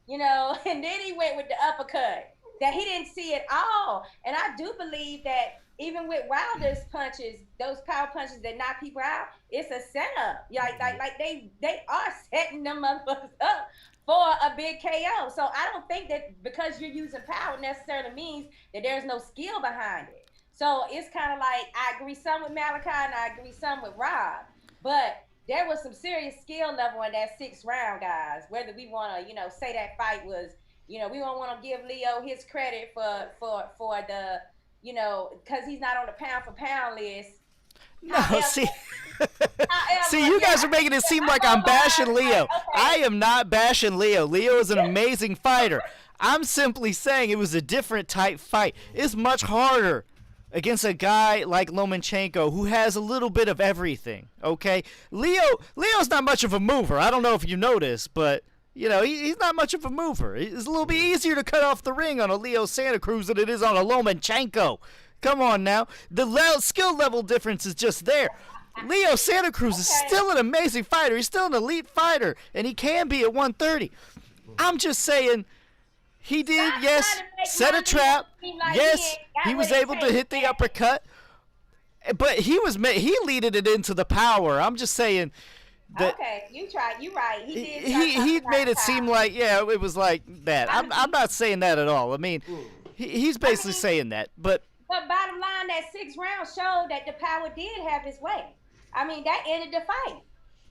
and then he went with the uppercut that he didn't see at all. And I do believe that even with Wilder's punches, those power punches that knock people out, it's a setup. Like they are setting them motherfuckers up for a big KO. So I don't think that because you're using power necessarily means that there's no skill behind it. So it's kind of like I agree some with Malachi and I agree some with Rob, but there was some serious skill level in that 6th round, guys. Whether we want to, say that fight was, we don't want to give Leo his credit for the, because he's not on the pound for pound list. No, However, see, however, you guys are making it seem like I'm bashing Leo. Okay. I am not bashing Leo. Leo is an amazing fighter. I'm simply saying it was a different type fight. It's much harder against a guy like Lomachenko who has a little bit of everything, okay? Leo's not much of a mover. I don't know if you noticed, but, he's not much of a mover. It's a little bit easier to cut off the ring on a Leo Santa Cruz than it is on a Lomachenko. Come on now. The skill level difference is just there. Leo Santa Cruz is still an amazing fighter. He's still an elite fighter, and he can be at 130. I'm just saying... He did, yes, set a trap. Yes, he was able to hit the uppercut. But he leaded it into the power. I'm just saying that. Okay, you tried. You right. He did. He made it seem like, it was like that. I'm not saying that at all. I mean, he's basically saying that. But bottom line, that 6th round showed that the power did have his way. I mean, that ended the fight.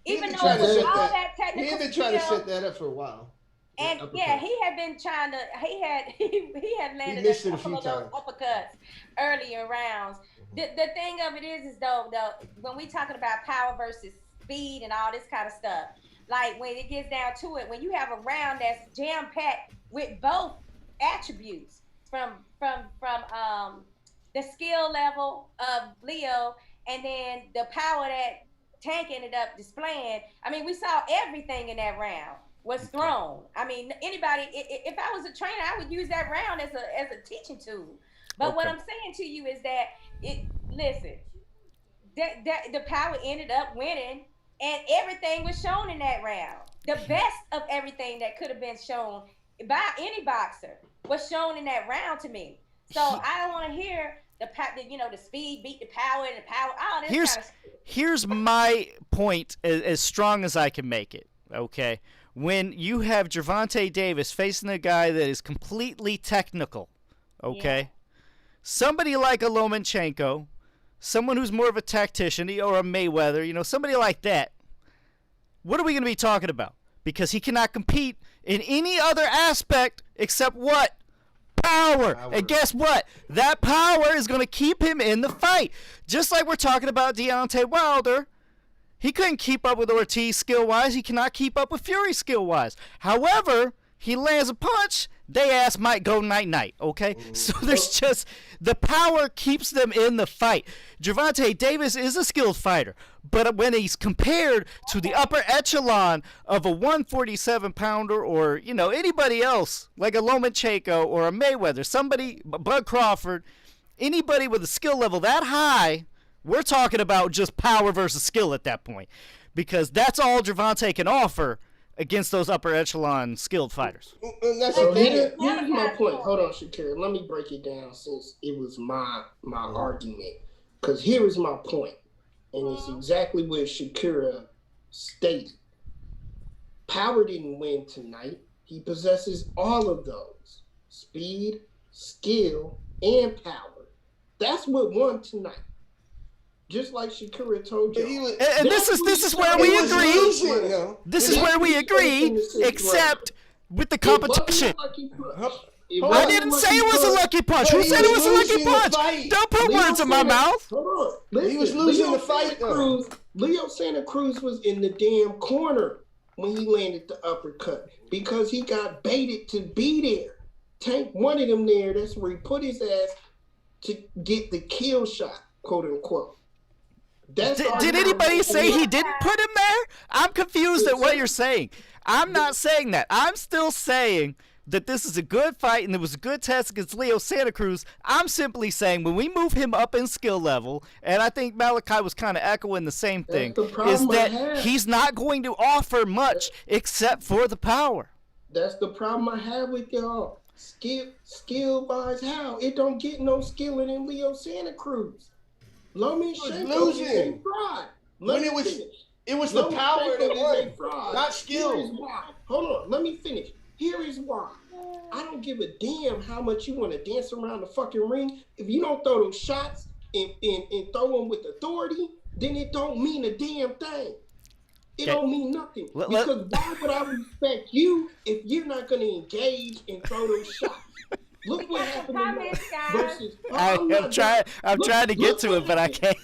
Even though it was all that technical skill. He had been trying to set that up for a while. And yeah, he had been trying to. He had landed a couple of those uppercuts earlier rounds. The thing of it is though when we talking about power versus speed and all this kind of stuff, like when it gets down to it, when you have a round that's jam packed with both attributes from the skill level of Leo and then the power that Tank ended up displaying. I mean, we saw everything in that round was thrown. I mean, anybody, if I was a trainer, I would use that round as a teaching tool. But what I'm saying to you is that the power ended up winning, and everything was shown in that round. The best of everything that could have been shown by any boxer was shown in that round to me. So I don't want to hear the speed beat the power and the power. All this kind of stuff. Here's my point as strong as I can make it. Okay. When you have Gervonta Davis facing a guy that is completely technical, okay? Somebody like a Lomachenko, someone who's more of a tactician, or a Mayweather, somebody like that, what are we going to be talking about? Because he cannot compete in any other aspect except what? Power. And guess what? That power is going to keep him in the fight. Just like we're talking about Deontay Wilder. He couldn't keep up with Ortiz skill-wise. He cannot keep up with Fury skill-wise. However, he lands a punch, they ass might go night-night, okay? So there's just, the power keeps them in the fight. Gervonta Davis is a skilled fighter, but when he's compared to the upper echelon of a 147-pounder or, anybody else, like a Lomachenko or a Mayweather, somebody, Bud Crawford, anybody with a skill level that high, we're talking about just power versus skill at that point, because that's all Gervonta can offer against those upper echelon skilled fighters. And that's So the thing. here's my point. Hold on, Shakira. Let me break it down since it was my argument. Because here is my point, and it's exactly what Shakira stated. Power didn't win tonight. He possesses all of those: speed, skill, and power. That's what won tonight. Just like Shakira told you. And this is where we agree. This is where we agree, except with the competition. I didn't say it was a lucky punch. Who said it was a lucky punch? Don't put words in my mouth. Hold on. Listen, He was losing the fight, though. Leo Santa Cruz was in the damn corner when he landed the uppercut because he got baited to be there. Tank wanted him there. That's where he put his ass to get the kill shot, quote unquote. Did anybody say he didn't put him there? I'm confused at what you're saying. I'm not saying that. I'm still saying that this is a good fight and it was a good test against Leo Santa Cruz. I'm simply saying when we move him up in skill level, and I think Malachi was kind of echoing the same thing, is that he's not going to offer much except for the power. That's the problem I have with y'all. Skill wise, how? It don't get no skilling in Leo Santa Cruz. Lomachenko losing. When it was the power that won, not skill. Here is why. Hold on, let me finish. Here is why. I don't give a damn how much you want to dance around the fucking ring. If you don't throw those shots and throw them with authority, then it don't mean a damn thing. It don't mean nothing. Because why would I respect you if you're not going to engage and throw those shots? Look what happened tonight versus... I'm trying to get to it, but I can't.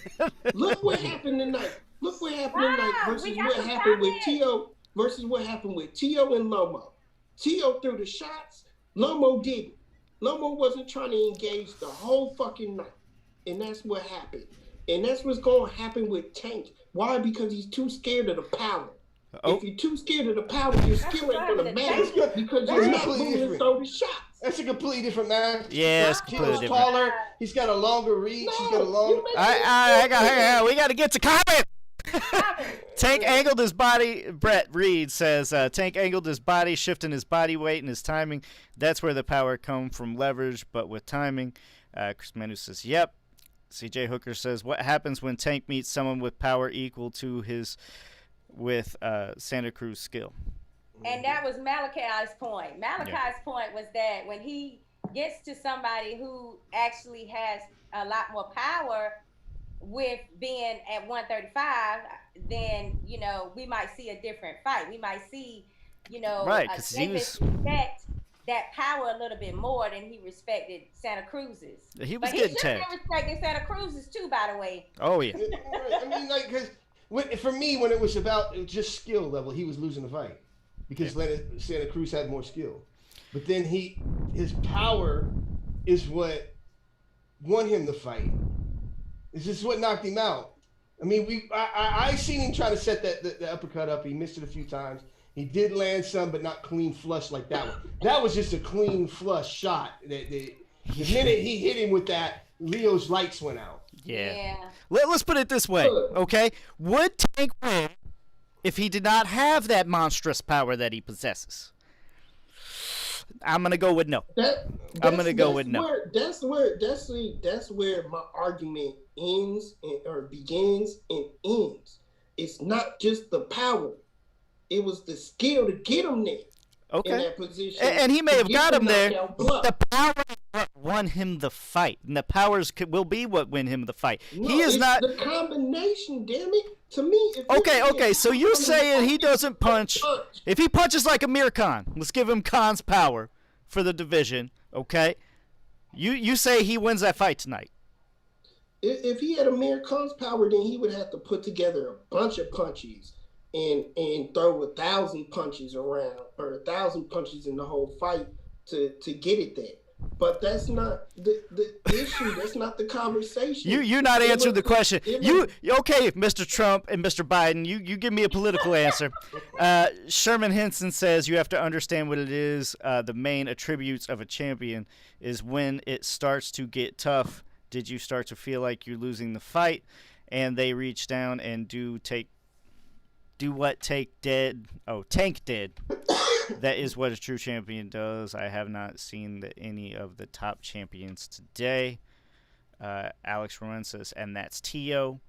Look what happened tonight. Look what happened tonight versus what happened with Tio versus what happened with Tio and Lomo. Tio threw the shots. Lomo didn't. Lomo wasn't trying to engage the whole fucking night. And that's what happened. And that's what's going to happen with Tank. Why? Because he's too scared of the power. If you're too scared of the power, your skill ain't going to matter because you're not moving to throw the shots. That's a completely different match. Yeah, it's completely different. Taller. He's got a longer reach. He's got a long... we got to get to comment. Tank angled his body. Brett Reed says Tank angled his body, shifting his body weight and his timing. That's where the power come from leverage, but with timing. Chris Manu says, yep. CJ Hooker says, what happens when Tank meets someone with power equal to his with Santa Cruz skill? And that was Malachi's point. Malachi's point was that when he gets to somebody who actually has a lot more power with being at 135, then, you know, we might see a different fight. We might see, you know, Davis respect that power a little bit more than he respected Santa Cruz's. He was getting tagged. He respected Santa Cruz's too, by the way. Oh, yeah. I mean, like, because for me, when it was about just skill level, he was losing the fight because Santa Cruz had more skill. But then his power is what won him the fight. This is what knocked him out. I mean, I seen him try to set the uppercut up. He missed it a few times. He did land some, but not clean flush like that one. That was just a clean flush shot. The minute he hit him with that, Leo's lights went out. Yeah. Let's put it this way, okay? Would Tank win if he did not have that monstrous power that he possesses? I'm gonna go with no. I'm gonna go with no. That's where my argument ends or begins and ends. It's not just the power. It was the skill to get him there. Okay. In that position. And he may have got him there. The power is what won him the fight. And the powers will be what win him the fight. No, he is not the combination, damn it. To me, okay, so you're saying he doesn't punch. If he punches like Amir Khan, let's give him Khan's power for the division, okay? You say he wins that fight tonight. If he had Amir Khan's power, then he would have to put together a bunch of punches and throw 1,000 punches around, or 1,000 punches in the whole fight to get it there. But that's not the issue. That's not the conversation. You're not answering the question. Okay, Mr. Trump and Mr. Biden, you give me a political answer. Sherman Henson says you have to understand what it is. The main attributes of a champion is when it starts to get tough. Did you start to feel like you're losing the fight? And they reach down and do take do what Tank did. Oh, Tank did. That is what a true champion does. I have not seen any of the top champions today. Alex Rowan says, and that's Tio.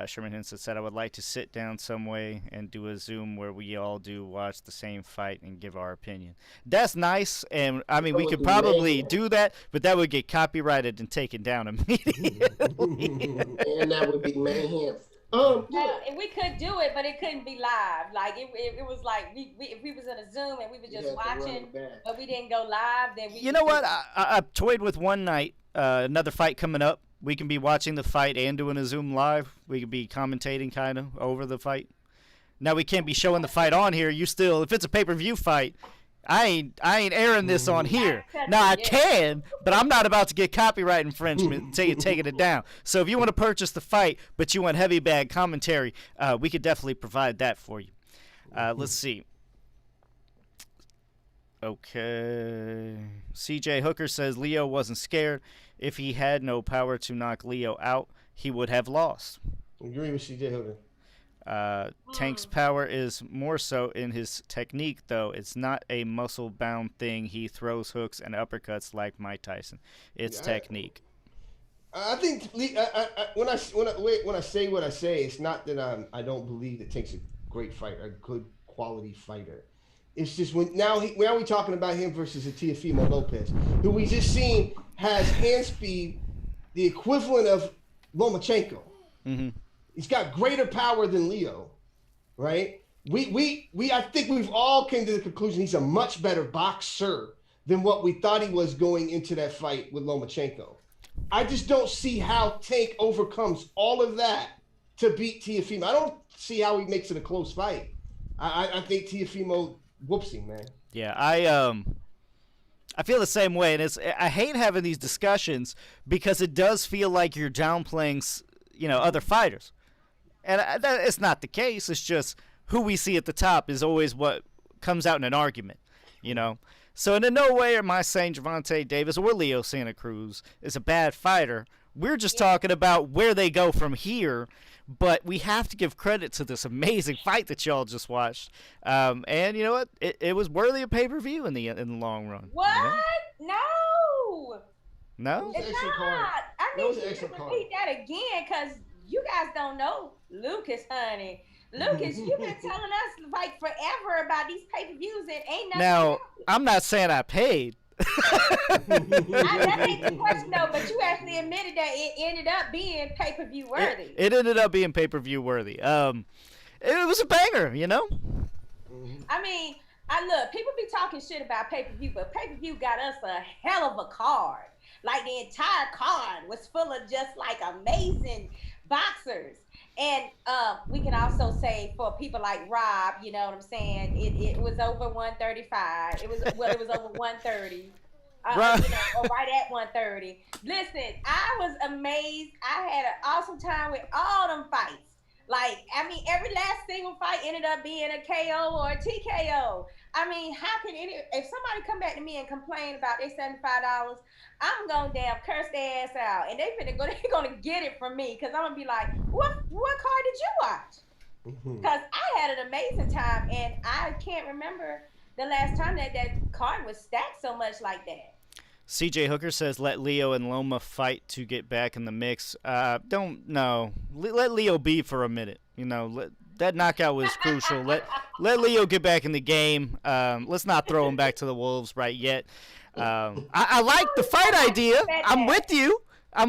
Sherman Henson said, I would like to sit down some way and do a Zoom where we all watch the same fight and give our opinion. That's nice, and I mean, we could probably do that, but that would get copyrighted and taken down immediately. And that would be mayhem. And we could do it, but it couldn't be live. Like it was like if we was in a Zoom and we were just watching, but we didn't go live. Then we. You know what? I toyed with one night. Another fight coming up. We can be watching the fight and doing a Zoom live. We could be commentating kind of over the fight. Now we can't be showing the fight on here. You still, if it's a pay-per-view fight, I ain't airing this on here. Now I can, but I'm not about to get copyright infringement until you're taking it down. So if you want to purchase the fight, but you want heavy bag commentary, we could definitely provide that for you. Let's see. Okay. CJ Hooker says Leo wasn't scared. If he had no power to knock Leo out, he would have lost. Agree with CJ Hooker. Tank's power is more so in his technique, though. It's not a muscle-bound thing. He throws hooks and uppercuts like Mike Tyson. It's technique. I think when I say what I say, it's not that I don't believe that Tank's a great fighter, a good quality fighter. It's just when now we're talking about him versus a Teofimo Lopez, who we just seen has hand speed, the equivalent of Lomachenko. Mm-hmm. He's got greater power than Leo, right? I think we've all came to the conclusion he's a much better boxer than what we thought he was going into that fight with Lomachenko. I just don't see how Tank overcomes all of that to beat Teofimo. I don't see how he makes it a close fight. I think Teofimo whoops him, man. Yeah, I feel the same way, and I hate having these discussions because it does feel like you're downplaying, other fighters, and it's not the case. It's just who we see at the top is always what comes out in an argument, So in no way am I saying Gervonta Davis or Leo Santa Cruz is a bad fighter. We're just talking about where they go from here. But we have to give credit to this amazing fight that y'all just watched, and you know what? It was worthy of pay-per-view in the long run. What? No. No. It's not. I need you to repeat that again, because you guys don't know Lucas, honey. Lucas, you've been telling us like forever about these pay-per-views and ain't nothing. Now, I'm not saying I paid. That ain't the question though, but you actually admitted that it ended up being pay-per-view worthy. It ended up being pay-per-view worthy. It was a banger, I mean, look, people be talking shit about pay-per-view, but pay-per-view got us a hell of a card. Like the entire card was full of just like amazing boxers. And we can also say for people like Rob, you know what I'm saying? It was over 135. It was over 130. Or right at 130. Listen, I was amazed. I had an awesome time with all them fights. Like, I mean, every last single fight ended up being a KO or a TKO. I mean, how can if somebody come back to me and complain about their $75, I'm gonna damn curse their ass out, and they're gonna get it from me, because I'm gonna be like, what card did you watch? Because I had an amazing time, and I can't remember the last time that card was stacked so much like that. CJ Hooker says, let Leo and Loma fight to get back in the mix. Let Leo be for a minute. That knockout was crucial. Let Leo get back in the game. Let's not throw him back to the wolves right yet. I like the fight idea. I'm with you. I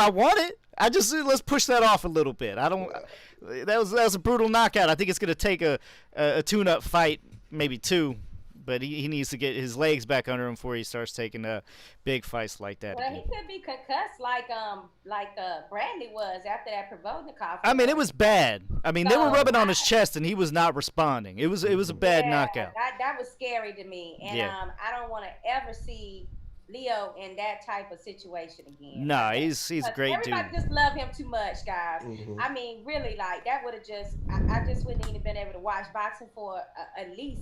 want it. Let's push that off a little bit. That was a brutal knockout. I think it's going to take a tune-up fight, maybe two. But he needs to get his legs back under him before he starts taking big fights like that. Well, he could be concussed like Bradley was after that Provodnikov. I mean, it was bad. I mean, they were rubbing on his chest and he was not responding. It was a bad knockout. That was scary to me, and I don't want to ever see Leo in that type of situation again. No, he's a great dude. Everybody just love him too much, guys. Mm-hmm. I mean, really, like that would have I just wouldn't even been able to watch boxing for at least.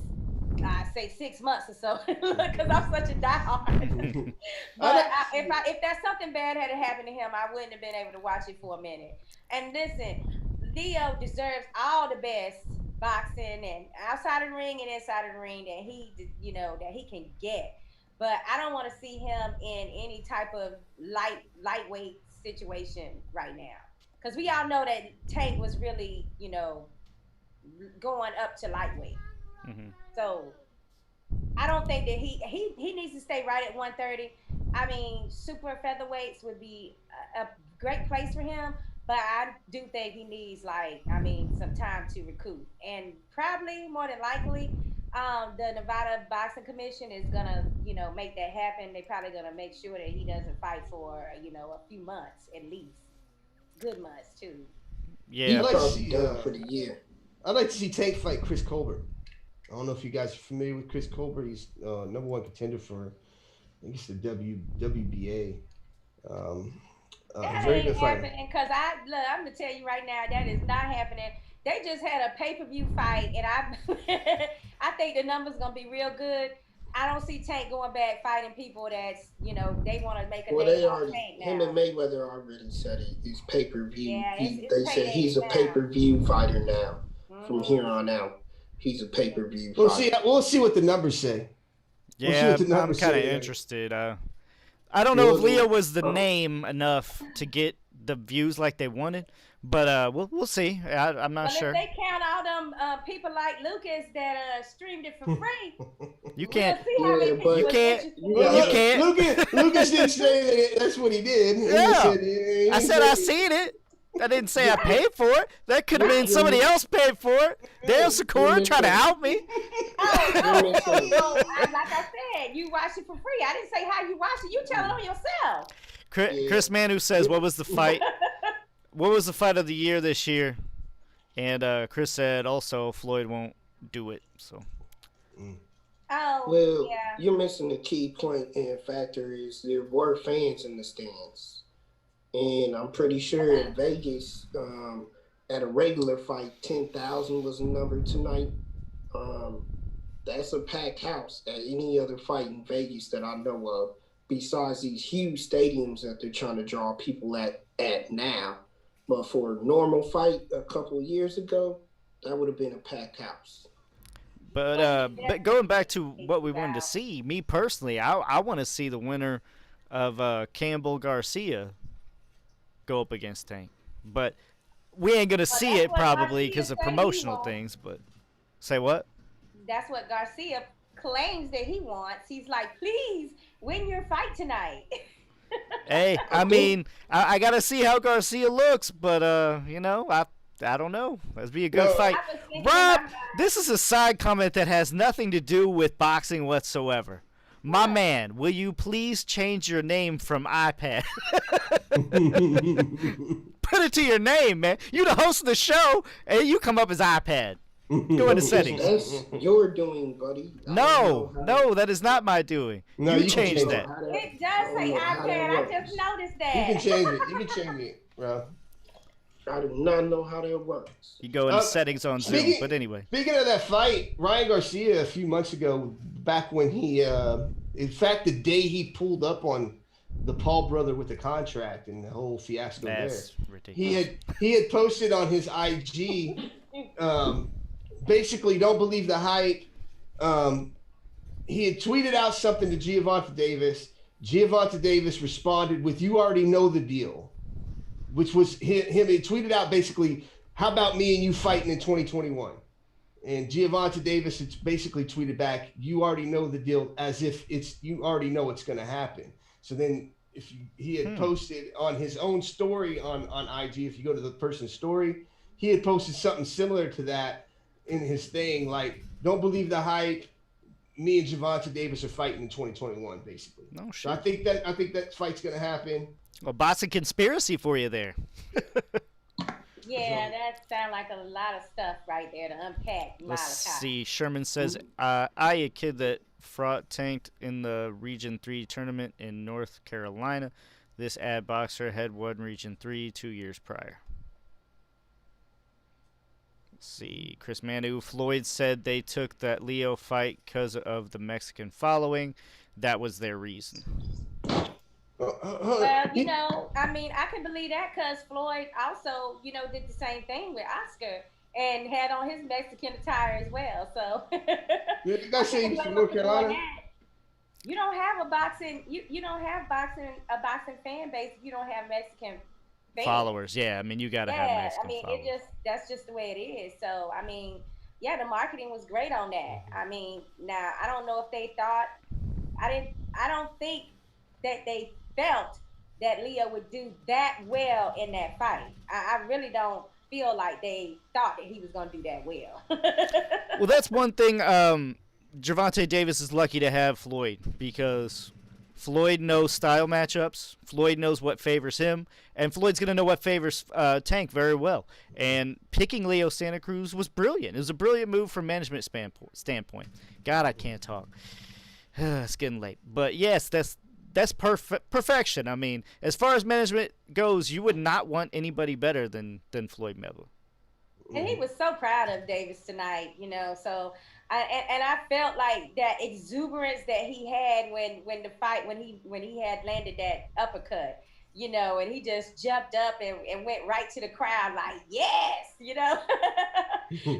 I say 6 months or so, because I'm such a diehard. But if that's something bad had happened to him, I wouldn't have been able to watch it for a minute. And listen, Leo deserves all the best boxing and outside of the ring and inside of the ring that that he can get. But I don't want to see him in any type of lightweight situation right now. Because we all know that Tank was really, going up to lightweight. Hmm. So I don't think that he needs to stay right at 130. I mean, super featherweights would be a great place for him, but I do think he needs some time to recoup, and probably more than likely, the Nevada Boxing Commission is gonna make that happen. They're probably gonna make sure that he doesn't fight for a few months at least, good months too. I'd Yeah. like to Probably see. done for the year. I'd like to see Tank fight Chris Colbert. I don't know if you guys are familiar with Chris Colbert. He's number one contender for, I think it's the WBA. Um, That very ain't good fighter. happening because I'm gonna tell you right now that is not happening. They just had a pay-per-view fight, and I I think the numbers gonna be real good. I don't see Tank going back fighting people that's they want to make a Well, name they off already, Tank him and now. Mayweather already said it. It's pay per view. Yeah, it's They said paydays he's a pay now. per view fighter now. From here Hmm. on out, he's a pay per view We'll see. fighter. We'll see what the numbers say. We'll see Yeah, what the I'm numbers kind of say. interested. I don't know if Well, Leo was the name enough to get the views like they wanted, but we'll see. I'm not Well, if sure. they count all them people like Lucas that streamed it for free, You we'll can't. see how many Yeah, people You but was can't. interested you in You gotta, it. can't. Lucas didn't say that that's what he did. He just Yeah, said, he I didn't said I say- seen it. I didn't say I paid for it. That could have been Right. somebody else paid for it. Damn, you're Sakura trying to missing. out me. Oh You're no, missing. like I said, you watch it for free. I didn't say how you watch it. You tell it on yourself. Chris Manu says, "What was the fight? What was the fight of the year this year?" And Chris said also Floyd won't do it. So Oh Well, yeah. you're missing the key point and factor is there were fans in the stands. And I'm pretty sure in Vegas, at a regular fight, 10,000 was the number tonight. Um, that's a packed house at any other fight in Vegas that I know of, besides these huge stadiums that they're trying to draw people at now. But for a normal fight a couple of years ago, that would have been a packed house. But going back to what we wanted to Wow. see, me personally, I want to see the winner of Campbell Garcia go up against Tank. But we ain't gonna Well, see that's it what probably Garcia because of say he promotional wants. things. But say what? That's what Garcia claims that he wants. He's like, please win your fight tonight. Hey, I mean, I gotta see how Garcia looks, but I don't know. That'd be a good No. fight. I was thinking in Rob, my mind, this is a side comment that has nothing to do with boxing whatsoever. My what? man, will you please change your name from iPad? Put it to your name, man. You the host of the show, and you come up as iPad. Go into settings. That's your doing, buddy. No, that is not my doing. No, you you can changed change that. It does say iPad. I just noticed You that. can change it. You can change it, bro. I do not know how that works. You go into settings on Zoom, speaking- but anyway. Speaking of that fight, Ryan Garcia a few months ago, back when he, in fact, the day he pulled up on the Paul brother with the contract and the whole fiasco That's there, ridiculous. he had posted on his IG, basically, don't believe the hype. He had tweeted out something to Giovanni Davis. Giovanni Davis responded with, "You already know the deal," which was him. He tweeted out basically, "How about me and you fighting in 2021?" And Giovanni Davis had basically tweeted back, "You already know the deal," as if you already know it's going to happen. So then he had posted on his own story on IG, if you go to the person's story, he had posted something similar to that in his thing, like, "Don't believe the hype. Me and Gervonta Davis are fighting in 2021," basically. No So I shit. think that fight's gonna happen. Well, boxing conspiracy for you there. Yeah, that sounds like a lot of stuff right there to unpack. Let's Malachi. see. Sherman says, a kid that fought tanked in the Region 3 tournament in North Carolina. This ad boxer had won Region 3 2 years prior. Let's see. Chris Manu. Floyd said they took that Leo fight because of the Mexican following. That was their reason. Well, I mean, I can believe that because Floyd also, did the same thing with Oscar. and had on his Mexican attire as well. So Yeah, the guy said he's from North Carolina. You don't have a boxing. You don't have a boxing fan base if you don't have Mexican fans. Followers. Yeah, I mean, you gotta have Mexican I mean, followers. that's just the way it is. So I mean, yeah, the marketing was great on that. I mean, now I don't know if they thought. I don't think that they felt that Leo would do that well in that fight. I really don't feel like they thought that he was going to do that well. Well, that's one thing. Gervonta Davis is lucky to have Floyd because Floyd knows style matchups. Floyd knows what favors him, and Floyd's going to know what favors Tank very well. And picking Leo Santa Cruz was brilliant. It was a brilliant move from management standpoint. God, I can't talk. It's getting late. But yes, that's perfection. I mean, as far as management goes, you would not want anybody better than Floyd Mayweather. And he was so proud of Davis tonight, you know. So, I felt like that exuberance that he had when the fight when he had landed that uppercut, you know, and he just jumped up and went right to the crowd like yes, you know.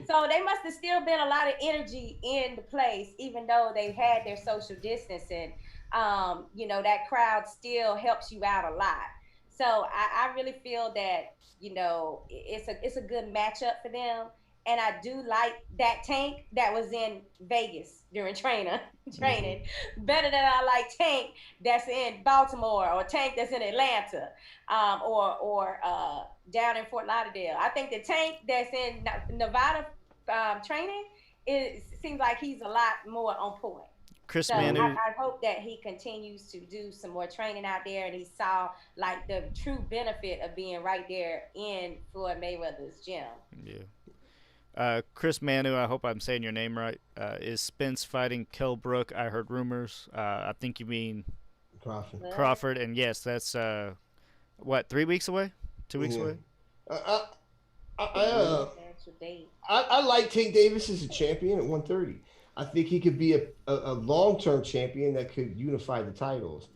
So they must have still been a lot of energy in the place, even though they had their social distancing. You know, that crowd still helps you out a lot. So I really feel that, you know, it's a good matchup for them. And I do like that Tank that was in Vegas during training better than I like Tank that's in Baltimore or Tank that's in Atlanta, or down in Fort Lauderdale. I think the Tank that's in Nevada training seems like he's a lot more on point. Chris So Manu. I hope that he continues to do some more training out there, and he saw like the true benefit of being right there in Floyd Mayweather's gym. Yeah. Chris Manu, I hope I'm saying your name right. Is Spence fighting Kell Brook? I heard rumors. I think you mean Crawford. And yes, that's 3 weeks away? 2 weeks away? I like Tank Davis as a champion at 130. I think he could be a long-term champion that could unify the titles.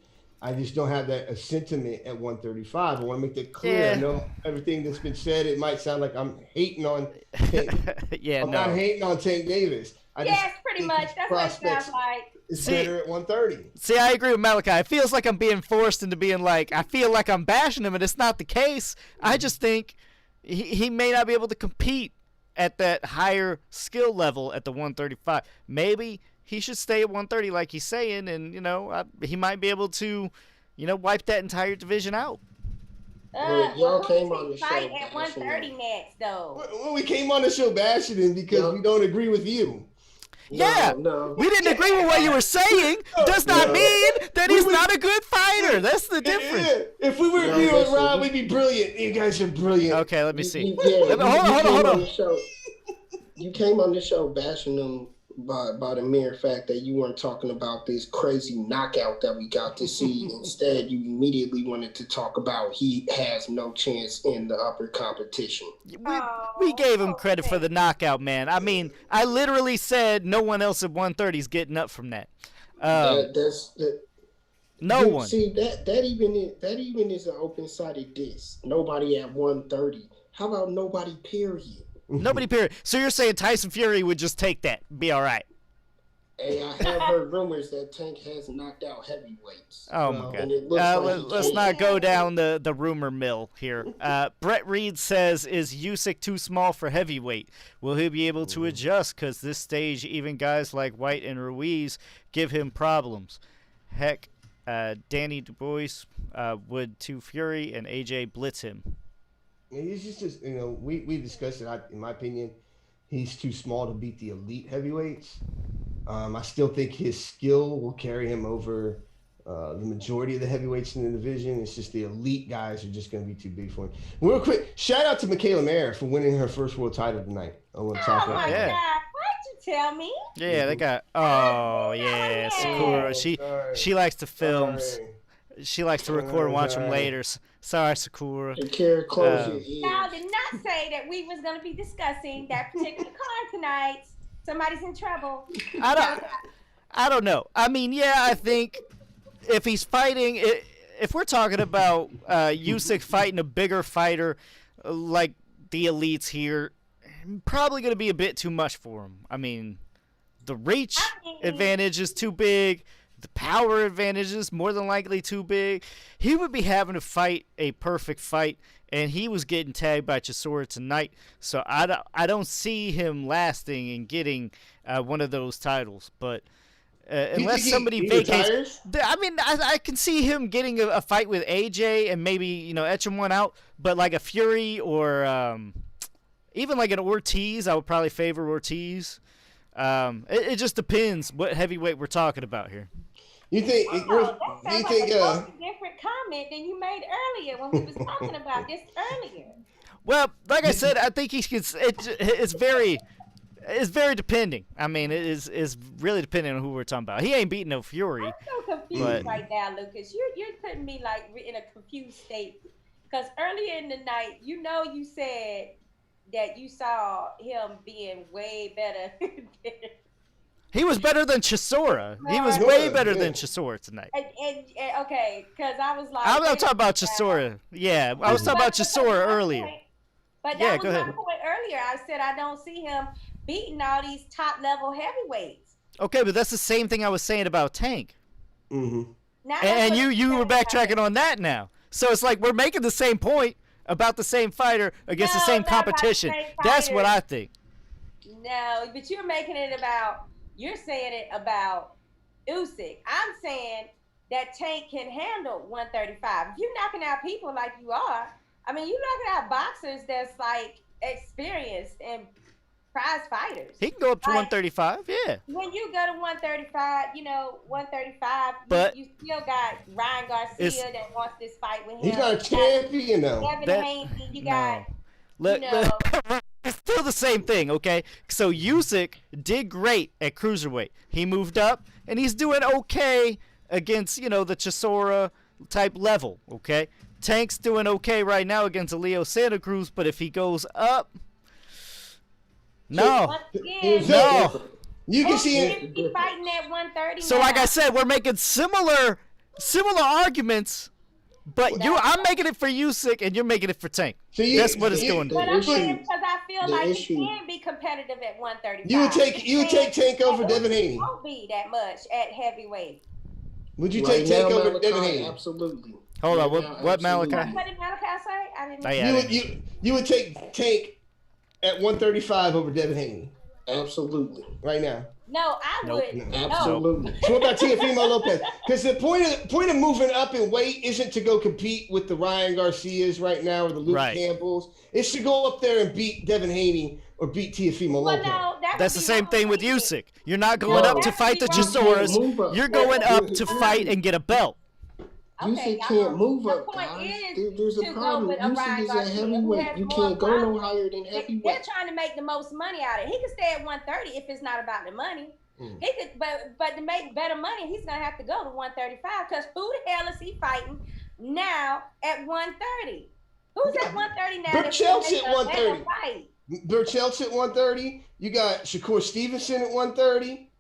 I just don't have that sentiment at 135. I want to make that clear. Yeah. I know everything that's been said, it might sound like I'm hating on Tank. I'm not hating on Tank Davis. Yes, pretty much. That's what it sounds like. It's better at 130. See, I agree with Malachi. It feels like I'm being forced into being like, I feel like I'm bashing him, and it's not the case. I just think he may not be able to compete at that higher skill level at the 135. Maybe he should stay at 130 like he's saying, and, you know, he might be able to, you know, wipe that entire division out. Y'all came on the show at 130 next, though. Well, we came on the show bashing him because we don't agree with you. Yeah, no. We didn't agree with what you were saying. Does not mean that he's not a good fighter. That's the difference. Yeah. If we were agreeing with Rob, we'd be brilliant. You guys are brilliant. Okay, let me see. Hold on. You came on the show bashing them by the mere fact that you weren't talking about this crazy knockout that we got to see. Instead, you immediately wanted to talk about he has no chance in the upper competition. We gave him credit for the knockout, man. I mean, I literally said no one else at 130 is getting up from that. No one. See, that even is an open-sided diss. Nobody at 130. How about nobody, period? Nobody, period. So you're saying Tyson Fury would just take that, be all right? Hey, I have heard rumors that Tank has knocked out heavyweights. Oh, my God. Let's not go down the rumor mill here. Brett Reed says, is Usyk too small for heavyweight? Will he be able to adjust? Because this stage, even guys like White and Ruiz give him problems. Heck, Danny Dubois would to Fury and AJ blitz him. He's just, you know, we discussed it. In my opinion, he's too small to beat the elite heavyweights. I still think his skill will carry him over the majority of the heavyweights in the division. It's just the elite guys are just going to be too big for him. Real quick, shout out to Michaela Mayer for winning her first world title tonight. I want to talk about that. Why'd you tell me? Yeah, they got. Oh yeah, Sakura. She likes to film. She likes to record and watch them later. Sorry, Sakura. Y'all did not say that we was going to be discussing that particular card tonight. Somebody's in trouble. I don't know. I mean, yeah, I think if he's fighting, if we're talking about Usyk fighting a bigger fighter like the elites here, probably going to be a bit too much for him. I mean, the reach I mean, advantage is too big. The power advantage is more than likely too big. He would be having to fight a perfect fight, and he was getting tagged by Chisora tonight. So I don't see him lasting and getting one of those titles. But unless somebody vacates, I mean, I can see him getting a fight with AJ and maybe etching one out. But like a Fury or even like an Ortiz, I would probably favor Ortiz. It just depends what heavyweight we're talking about here. You think? That sounds like a different comment than you made earlier when we was talking about this earlier. Well, like I said, I think it's very depending. I mean, it is really depending on who we're talking about. He ain't beating no Fury. I'm so confused right now, Lucas. You're putting me like in a confused state because earlier in the night, you said that you saw him being way better. He was better than Chisora. He was way better than Chisora tonight. And okay, because I was like, I'm talking about Chisora. Yeah, I was talking about Chisora earlier. But that was my point earlier. I said I don't see him beating all these top level heavyweights. Okay, but that's the same thing I was saying about Tank. Mm-hmm. And you were backtracking on that now. So it's like we're making the same point about the same fighter against the same competition. That's what I think. No, but you're making it about. You're saying it about Usyk. I'm saying that Tank can handle 135. If you're knocking out people like you are, I mean, you're knocking out boxers that's like experienced and prize fighters. He can go up to 135, yeah. When you go to 135, 135, but you still got Ryan Garcia that wants this fight with him. He's not a champion, though. Devin Haney, you got, Look, it's still the same thing, okay? So Usyk did great at cruiserweight. He moved up, and he's doing okay against, the Chisora type level, okay? Tank's doing okay right now against Leo Santa Cruz, but if he goes up, no. You can see it. Fighting at 130. So, like I said, we're making similar arguments. But I'm making it for Usyk, and you're making it for Tank. So that's what it's going to be. Because I feel like he can be competitive at 135. You would take Tank over Devin Haney. Won't be that much at heavyweight. Would you take Tank over Devin Haney? Absolutely. Hold on, what Malachi? What did Malachi say? I didn't. You would take Tank at 135 over Devin Haney. Absolutely. Right now. No, I would. Absolutely. So what about Teofimo Lopez? Because the point of moving up in weight isn't to go compete with the Ryan Garcias right now or the Luke Campbells. It's to go up there and beat Devin Haney or beat Teofimo Lopez. No, that's the same thing with Usyk. You're not going up to fight the Chisoras. You're going up to fight and get a belt. Usyk can't move up, guys. There's a problem. Usyk is at heavyweight. You can't go no higher than heavyweight. They're trying to make the most money out of it. He could stay at 130 if it's not about the money. He could, but to make better money, he's gonna have to go to 135. Because who the hell is he fighting now at 130? Who's at 130 now? Burchell's at 130. Burchell's at 130. You got Shakur Stevenson at 130.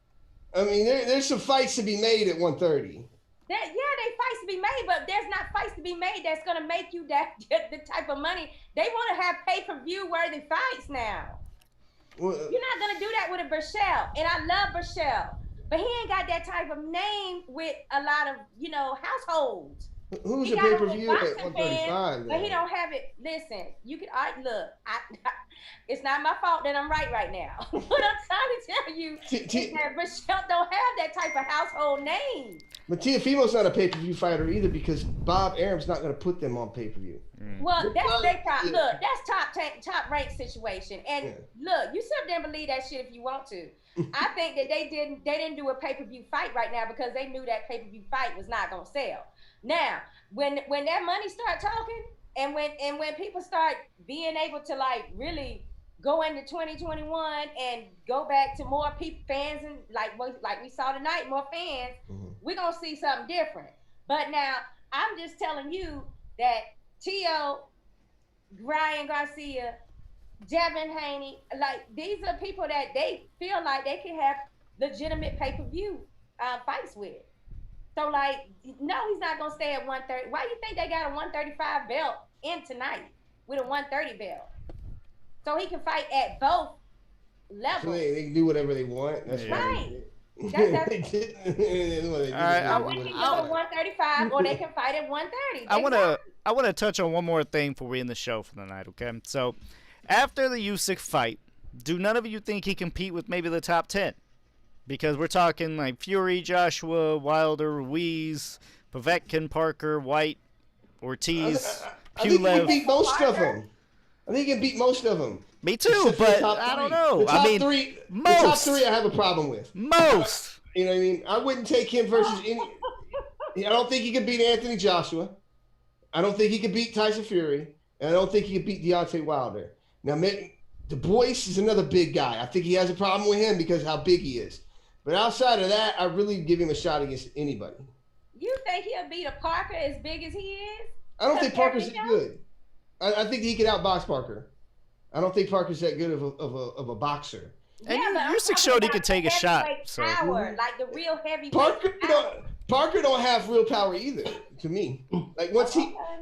I mean, there's some fights to be made at 130. They fights to be made, but there's not fights to be made that's gonna make you the type of money. They want to have pay-per-view worthy fights now. Well, you're not gonna do that with a Burchell, and I love Burchell, but he ain't got that type of name with a lot of households. Who's a pay-per-view at 135? But he don't have it. Listen, you can look. It's not my fault that I'm right now. What I'm trying to tell you is that Burchell don't have that type of household name. But Teofimo's not a pay-per-view fighter either because Bob Arum's not going to put them on pay-per-view. Well, that's their problem. Look, that's top rank situation. And look, you sit there and believe that shit if you want to. I think that they didn't do a pay-per-view fight right now because they knew that pay-per-view fight was not going to sell. Now, when that money start talking and when people start being able to like really go into 2021 and go back to more fans and like we saw tonight, more fans, we're gonna see something different. But now I'm just telling you that Tio, Ryan Garcia, Devin Haney, like these are people that they feel like they can have legitimate pay-per-view fights with. So like, no, he's not gonna stay at 130. Why do you think they got a 135 belt in tonight with a 130 belt? so he can fight at both So levels. they can do whatever they want. That's Yeah. Right. That's They Alright, can go to 135, or they can fight at 130. I want to touch on one more thing before we end the show for the night. Okay, so after the Usyk fight, do none of you think he compete with maybe the top 10? Because we're talking like Fury, Joshua, Wilder, Ruiz, Povetkin, Parker, White, Ortiz, I think he can Pulev. beat most of them. I think he can beat most of them. Me too, Except for the but top I don't three. know. The top I mean, three, most. the top three, I have a problem with. Most. You know what I mean? I wouldn't take him versus any. I don't think he could beat Anthony Joshua. I don't think he could beat Tyson Fury, and I don't think he could beat Deontay Wilder. Now, Du Bois is another big guy. I think he has a problem with him because of how big he is. But outside of that, I really give him a shot against anybody. You think he'll beat a Parker as big as he is? I don't think Parker's that good. I think he could outbox Parker. I don't think Parker's that good of a boxer. And but Usyk showed he could take a shot. So. Power, like the real heavyweight Parker don't have real power either. To me, like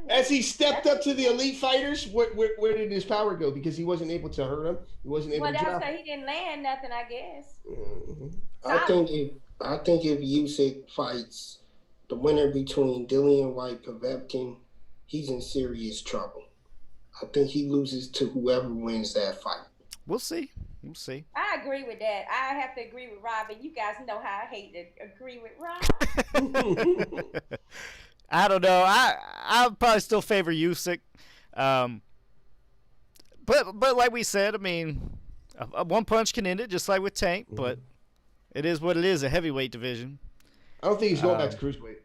as he stepped up to the elite fighters, where did his power go? Because he wasn't able to hurt him. He wasn't able to. Well, drop. that's why he didn't land nothing, I guess. Mm-hmm. I think if Usyk fights the winner between Dillian White and Povetkin, he's in serious trouble. I think he loses to whoever wins that fight. We'll see. We'll see. I agree with that. I have to agree with Rob, and you guys know how I hate to agree with Rob. I don't know. I'll probably still favor Usyk. But like we said, I mean, one punch can end it, just like with Tank. But it is what it is, a heavyweight division. I don't think he's going back to cruiserweight.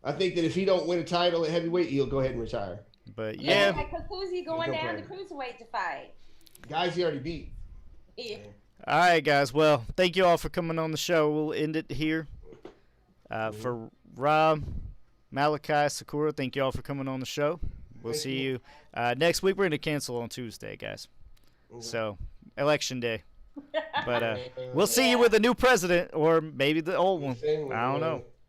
I think that if he don't win a title at heavyweight, he'll go ahead and retire. But yeah. Because who's he going down to cruiserweight to fight? Guys he already beat. Yeah. All right, guys. Well, thank you all for coming on the show. We'll end it here. For Rob, Malachi, Sakura, thank you all for coming on the show. We'll see you next week. We're going to cancel on Tuesday, guys. So, election day. But we'll see you with a new president or maybe the old one. I don't know.